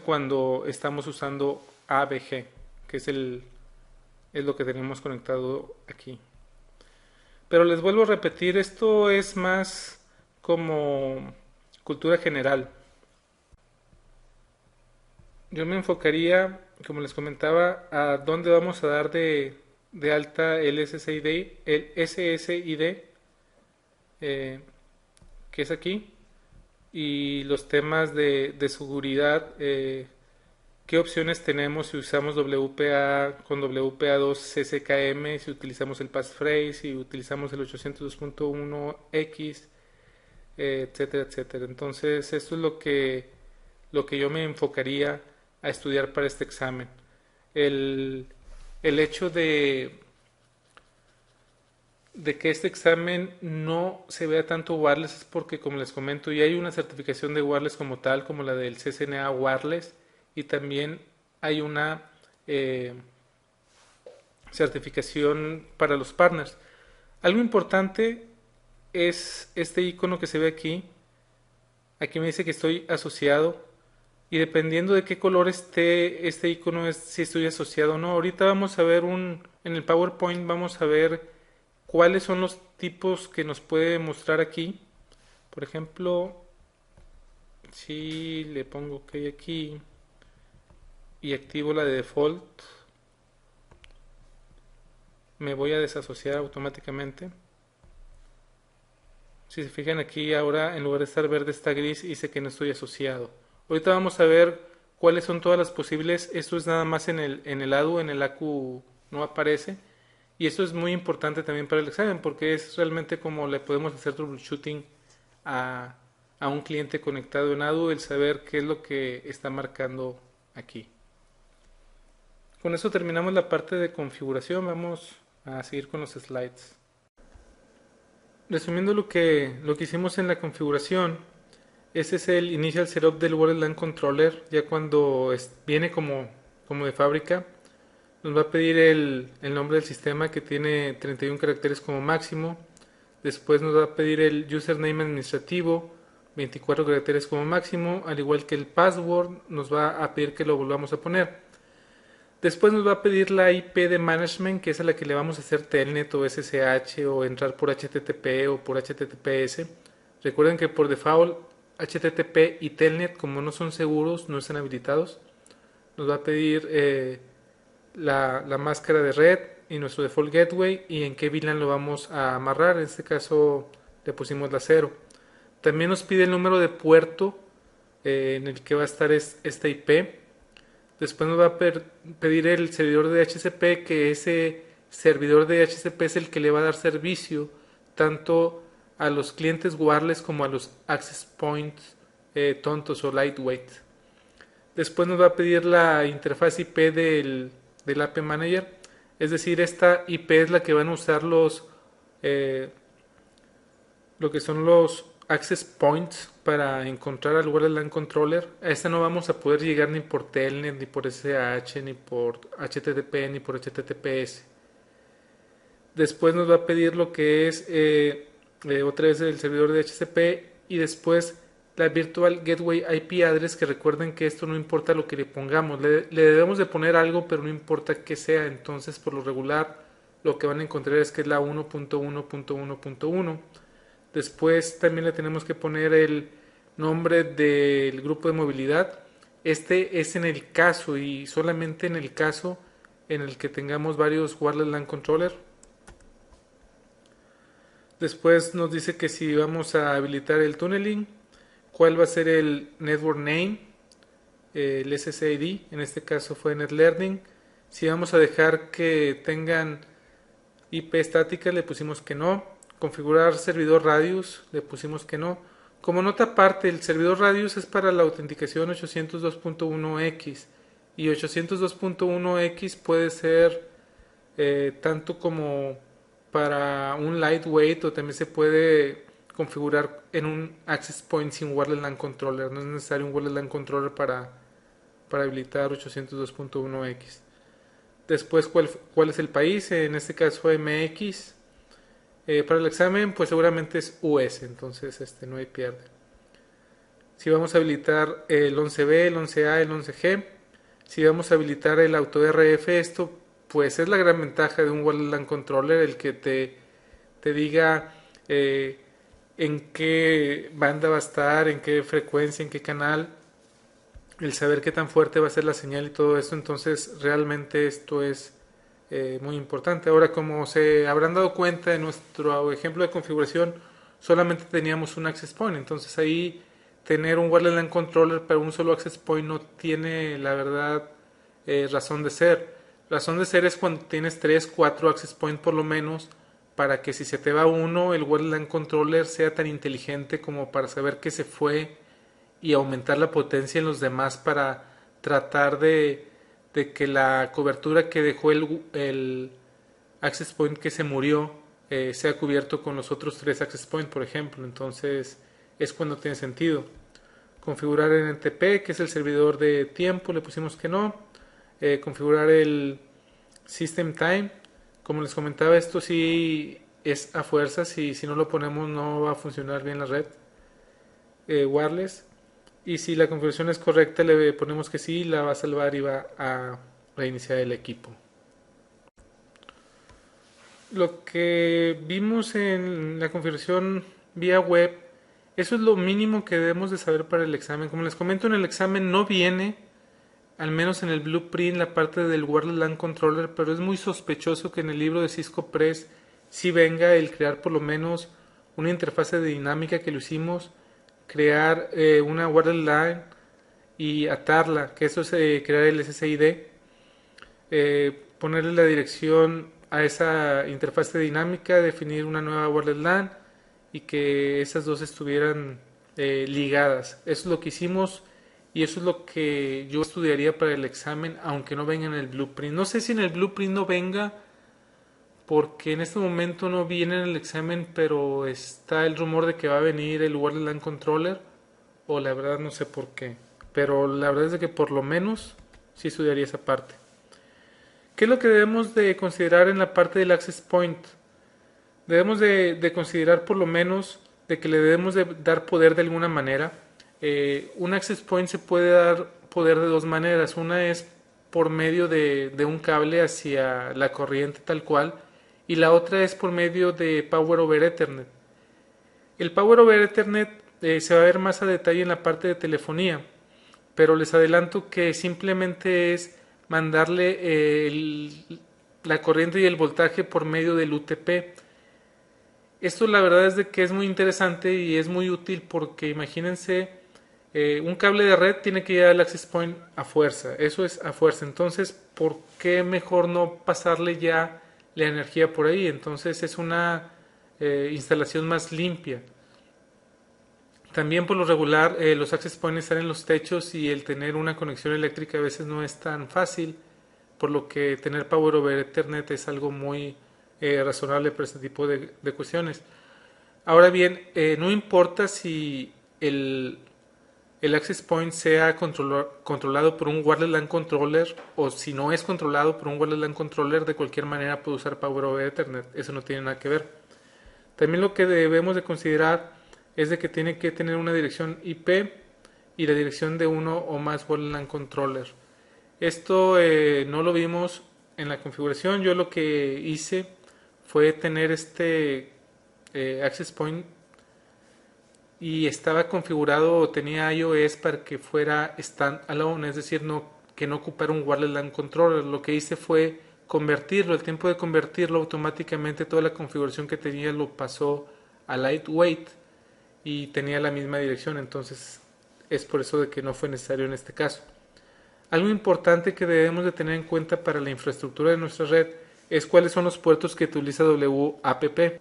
cuando estamos usando ABG, que es lo que tenemos conectado aquí. Pero les vuelvo a repetir, esto es más como cultura general. Yo me enfocaría, como les comentaba, a dónde vamos a dar de alta el SSID, que es aquí, y los temas de seguridad, qué opciones tenemos si usamos WPA con WPA2 CCKM, si utilizamos el passphrase, si utilizamos el 802.1x, etcétera, etcétera. Entonces, esto es lo que yo me enfocaría a estudiar para este examen. El, el hecho de que este examen no se vea tanto wireless es porque, como les comento, ya hay una certificación de wireless como tal, como la del CCNA Wireless, y también hay una certificación para los partners. Algo importante es este icono que se ve aquí. Aquí me dice que estoy asociado, y dependiendo de qué color esté este icono es si estoy asociado o no. Ahorita vamos a ver en el PowerPoint vamos a ver cuáles son los tipos que nos puede mostrar aquí. Por ejemplo, si le pongo OK aquí y activo la de default, me voy a desasociar automáticamente. Si se fijan aquí ahora, en lugar de estar verde está gris y dice que no estoy asociado. Ahorita vamos a ver cuáles son todas las posibles. Esto es nada más en el ADU, en el ACU no aparece. Y esto es muy importante también para el examen porque es realmente como le podemos hacer troubleshooting a, a un cliente conectado en ADU, el saber qué es lo que está marcando aquí. Con eso terminamos la parte de configuración. Vamos a seguir con los slides. Resumiendo lo que hicimos en la configuración, ese es el initial setup del World Controller. Ya cuando viene como de fábrica, nos va a pedir el nombre del sistema que tiene 31 caracteres como máximo. Después nos va a pedir el username administrativo, 24 caracteres como máximo, al igual que el password nos va a pedir que lo volvamos a poner. Después nos va a pedir la IP de management, que es a la que le vamos a hacer telnet o SSH o entrar por HTTP o por HTTPS. Recuerden que por default HTTP y telnet, como no son seguros, no están habilitados. Nos va a pedir la máscara de red y nuestro default gateway y en qué VLAN lo vamos a amarrar. En este caso le pusimos la 0. También nos pide el número de puerto en el que va a estar esta IP. Después nos va a pedir el servidor de DHCP, que ese servidor de DHCP es el que le va a dar servicio tanto a los clientes wireless como a los access points tontos o lightweight. Después nos va a pedir la interfaz IP del AP Manager, es decir, esta IP es la que van a usar lo que son los access points para encontrar al Wireless LAN Controller. A esta no vamos a poder llegar ni por Telnet, ni por SSH, ni por HTTP, ni por HTTPS. Después nos va a pedir lo que es otra vez el servidor de HCP y después la Virtual Gateway IP Address, que recuerden que esto no importa lo que le pongamos, le debemos de poner algo, pero no importa qué sea. Entonces, por lo regular, lo que van a encontrar es que es la 1.1.1.1. Después también le tenemos que poner el nombre del grupo de movilidad. Este es en el caso y solamente en el caso en el que tengamos varios Wireless LAN Controller. Después nos dice que si vamos a habilitar el tunneling, cuál va a ser el network name, el SSID, en este caso fue NetLearning. Si vamos a dejar que tengan IP estática, le pusimos que no. Configurar servidor radius, le pusimos que no. Como nota aparte, el servidor radius es para la autenticación 802.1x y 802.1x puede ser tanto como para un lightweight o también se puede configurar en un access point sin Wireless LAN controller. No es necesario un Wireless LAN controller para habilitar 802.1x. Después, ¿cuál es el país? En este caso MX. Para el examen, pues seguramente es US, entonces no hay pierde. Si vamos a habilitar el 11B, el 11A, el 11G, si vamos a habilitar el AutoRF, esto pues es la gran ventaja de un Wireless LAN Controller, el que te diga en qué banda va a estar, en qué frecuencia, en qué canal, el saber qué tan fuerte va a ser la señal y todo esto. Entonces realmente esto es muy importante. Ahora, como se habrán dado cuenta en nuestro ejemplo de configuración, solamente teníamos un access point, entonces ahí tener un Wireless LAN Controller para un solo access point no tiene, la verdad, razón de ser. Razón de ser es cuando tienes 3, 4 access point por lo menos, para que si se te va uno, el Wireless LAN Controller sea tan inteligente como para saber que se fue y aumentar la potencia en los demás para tratar de que la cobertura que dejó el access point que se murió sea cubierto con los otros 3 access point, por ejemplo. Entonces es cuando tiene sentido. Configurar el NTP, que es el servidor de tiempo, le pusimos que no. Configurar el System Time, como les comentaba, esto sí es a fuerzas y si no lo ponemos no va a funcionar bien la red wireless. Y si la configuración es correcta, le ponemos que sí, la va a salvar y va a reiniciar el equipo. Lo que vimos en la configuración vía web, eso es lo mínimo que debemos de saber para el examen. Como les comento, en el examen no viene, al menos en el blueprint, la parte del Wireless LAN Controller, pero es muy sospechoso que en el libro de Cisco Press sí venga el crear por lo menos una interfase de dinámica que lo hicimos, crear una Wireless LAN y atarla, que eso es crear el SSID, ponerle la dirección a esa interfase dinámica, definir una nueva wireless LAN y que esas dos estuvieran ligadas. Eso es lo que hicimos y eso es lo que yo estudiaría para el examen, aunque no venga en el blueprint. No sé si en el blueprint no venga, porque en este momento no viene en el examen, pero está el rumor de que va a venir el wireless LAN controller, o la verdad no sé por qué. Pero la verdad es de que por lo menos sí estudiaría esa parte. ¿Qué es lo que debemos de considerar en la parte del access point? Debemos de considerar por lo menos de que le debemos de dar poder de alguna manera. Un access point se puede dar poder de dos maneras. Una es por medio de un cable hacia la corriente tal cual y la otra es por medio de Power over Ethernet. El Power over Ethernet se va a ver más a detalle en la parte de telefonía, pero les adelanto que simplemente es mandarle la corriente y el voltaje por medio del UTP. Esto la verdad es de que es muy interesante y es muy útil porque imagínense, un cable de red tiene que llegar al access point a fuerza, eso es a fuerza, entonces ¿por qué mejor no pasarle ya la energía por ahí? Entonces es una instalación más limpia. También por lo regular los access points están en los techos y el tener una conexión eléctrica a veces no es tan fácil, por lo que tener Power over Ethernet es algo muy razonable para este tipo de cuestiones. Ahora bien, no importa si el access point sea controlado por un wireless LAN controller o si no es controlado por un wireless LAN controller, de cualquier manera puede usar Power over Ethernet, eso no tiene nada que ver. También lo que debemos de considerar es de que tiene que tener una dirección IP y la dirección de uno o más wireless LAN controller. Esto no lo vimos en la configuración. Yo lo que hice fue tener este access point y estaba configurado o tenía iOS para que fuera standalone, es decir, que no ocupara un wireless LAN controller. Lo que hice fue convertirlo, el tiempo de convertirlo automáticamente toda la configuración que tenía lo pasó a lightweight y tenía la misma dirección, entonces es por eso de que no fue necesario en este caso. Algo importante que debemos de tener en cuenta para la infraestructura de nuestra red es cuáles son los puertos que utiliza WAPP.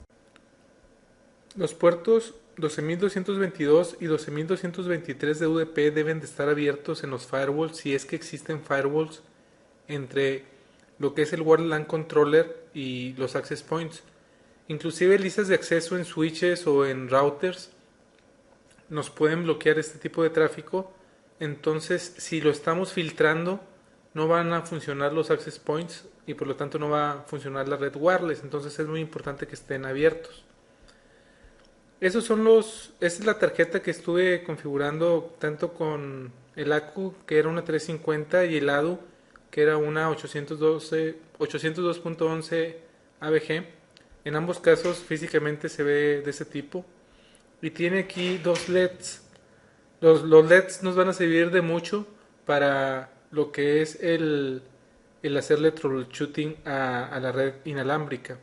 Los puertos 12.222 y 12.223 de UDP deben de estar abiertos en los firewalls si es que existen firewalls entre lo que es el Wireless LAN Controller y los access points. Inclusive listas de acceso en switches o en routers nos pueden bloquear este tipo de tráfico. Entonces, si lo estamos filtrando, no van a funcionar los access points y por lo tanto no va a funcionar la red wireless. Entonces es muy importante que estén abiertos. Esa es la tarjeta que estuve configurando tanto con el ACU, que era una 350, y el ADU, que era una 802.11 ABG. En ambos casos físicamente se ve de ese tipo. Y tiene aquí dos LEDs. Los LEDs nos van a servir de mucho para lo que es el hacerle troubleshooting a la red inalámbrica.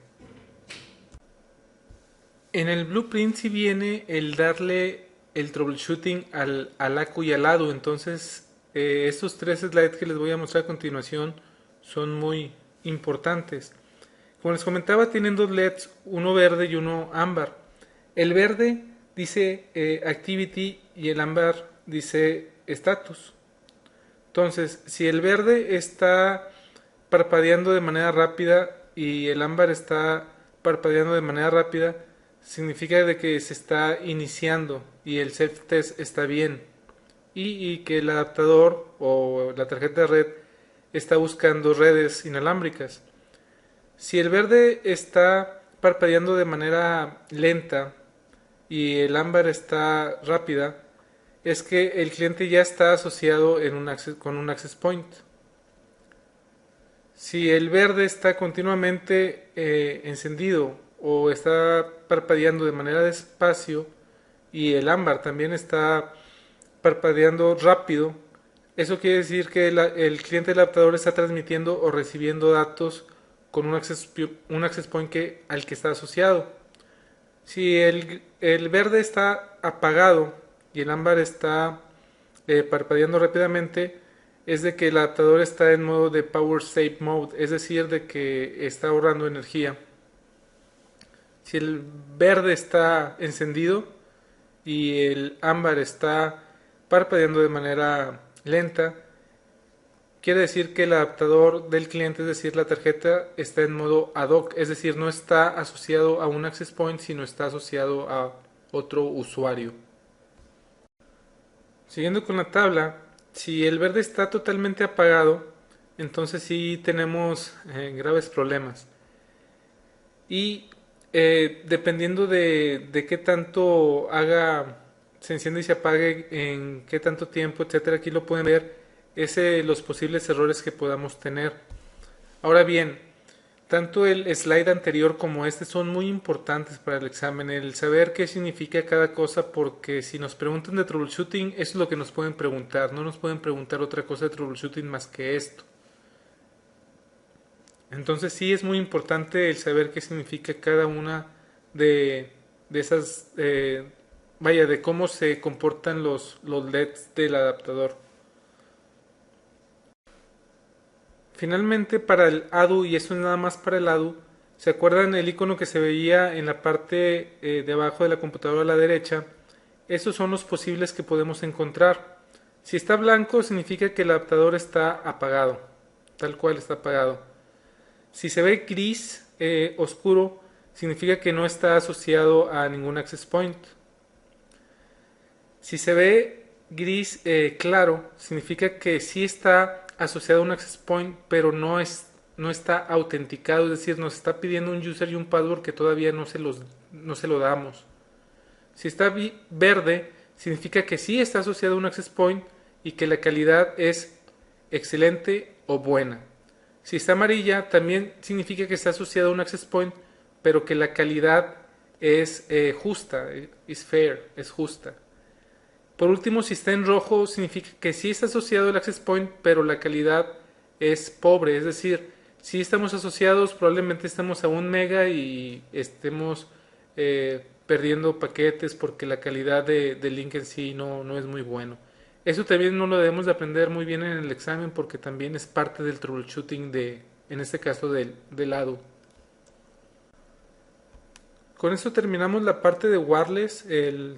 En el blueprint sí viene el darle el troubleshooting al ACU y al ADU. Entonces, estos tres slides que les voy a mostrar a continuación son muy importantes. Como les comentaba, tienen dos LEDs, uno verde y uno ámbar. El verde dice Activity y el ámbar dice Status. Entonces, si el verde está parpadeando de manera rápida y el ámbar está parpadeando de manera rápida, significa de que se está iniciando y el self-test está bien y que el adaptador o la tarjeta de red está buscando redes inalámbricas. Si el verde está parpadeando de manera lenta y el ámbar está rápida, es que el cliente ya está asociado con un access point. Si el verde está continuamente encendido o está parpadeando de manera despacio y el ámbar también está parpadeando rápido, eso quiere decir que el cliente del adaptador está transmitiendo o recibiendo datos con un access point al que está asociado. Si el verde está apagado y el ámbar está parpadeando rápidamente, es de que el adaptador está en modo de Power Save Mode, es decir, de que está ahorrando energía. Si el verde está encendido y el ámbar está parpadeando de manera lenta, quiere decir que el adaptador del cliente, es decir, la tarjeta, está en modo ad hoc, es decir, no está asociado a un access point, sino está asociado a otro usuario. Siguiendo con la tabla, si el verde está totalmente apagado, entonces sí tenemos graves problemas. Y dependiendo de qué tanto se enciende y se apague, en qué tanto tiempo, etcétera, aquí lo pueden ver, los posibles errores que podamos tener. Ahora bien, tanto el slide anterior como este son muy importantes para el examen, el saber qué significa cada cosa, porque si nos preguntan de troubleshooting, eso es lo que nos pueden preguntar, no nos pueden preguntar otra cosa de troubleshooting más que esto. Entonces sí es muy importante el saber qué significa cada una de esas, de cómo se comportan los LEDs del adaptador. Finalmente, para el ADU, y eso es nada más para el ADU, ¿se acuerdan el icono que se veía en la parte de abajo de la computadora a la derecha? Esos son los posibles que podemos encontrar. Si está blanco, significa que el adaptador está apagado, tal cual está apagado. Si se ve gris oscuro, significa que no está asociado a ningún access point. Si se ve gris claro, significa que sí está asociado a un access point, pero no está autenticado, es decir, nos está pidiendo un user y un password que todavía no se lo damos. Si está verde, significa que sí está asociado a un access point y que la calidad es excelente o buena. Si está amarilla, también significa que está asociado a un access point, pero que la calidad es justa, es fair, es justa. Por último, si está en rojo, significa que sí está asociado al access point, pero la calidad es pobre. Es decir, si estamos asociados, probablemente estamos a 1 mega y estemos perdiendo paquetes porque la calidad del link en sí no es muy bueno. Eso también no lo debemos de aprender muy bien en el examen porque también es parte del troubleshooting en este caso del ADU. Con esto terminamos la parte de wireless,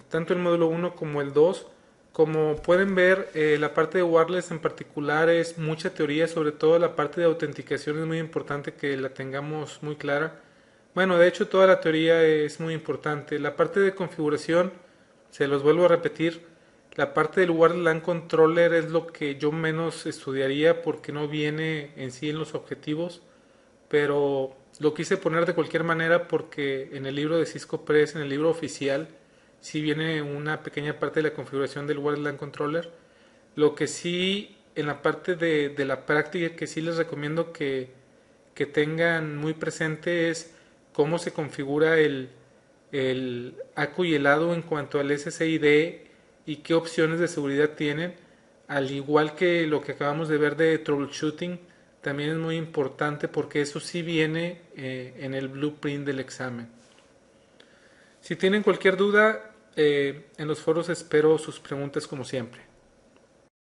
tanto el módulo 1 como el 2. Como pueden ver, la parte de wireless en particular es mucha teoría, sobre todo la parte de autenticación es muy importante que la tengamos muy clara. Bueno, de hecho toda la teoría es muy importante. La parte de configuración, se los vuelvo a repetir, la parte del wireless LAN controller es lo que yo menos estudiaría porque no viene en sí en los objetivos, pero lo quise poner de cualquier manera porque en el libro de Cisco Press, en el libro oficial, sí viene una pequeña parte de la configuración del wireless LAN controller. Lo que sí, en la parte de la práctica, que sí les recomiendo que tengan muy presente es cómo se configura el ACU y el ADU en cuanto al SSID y qué opciones de seguridad tienen, al igual que lo que acabamos de ver de troubleshooting. También es muy importante porque eso sí viene en el blueprint del examen. Si tienen cualquier duda, en los foros espero sus preguntas como siempre.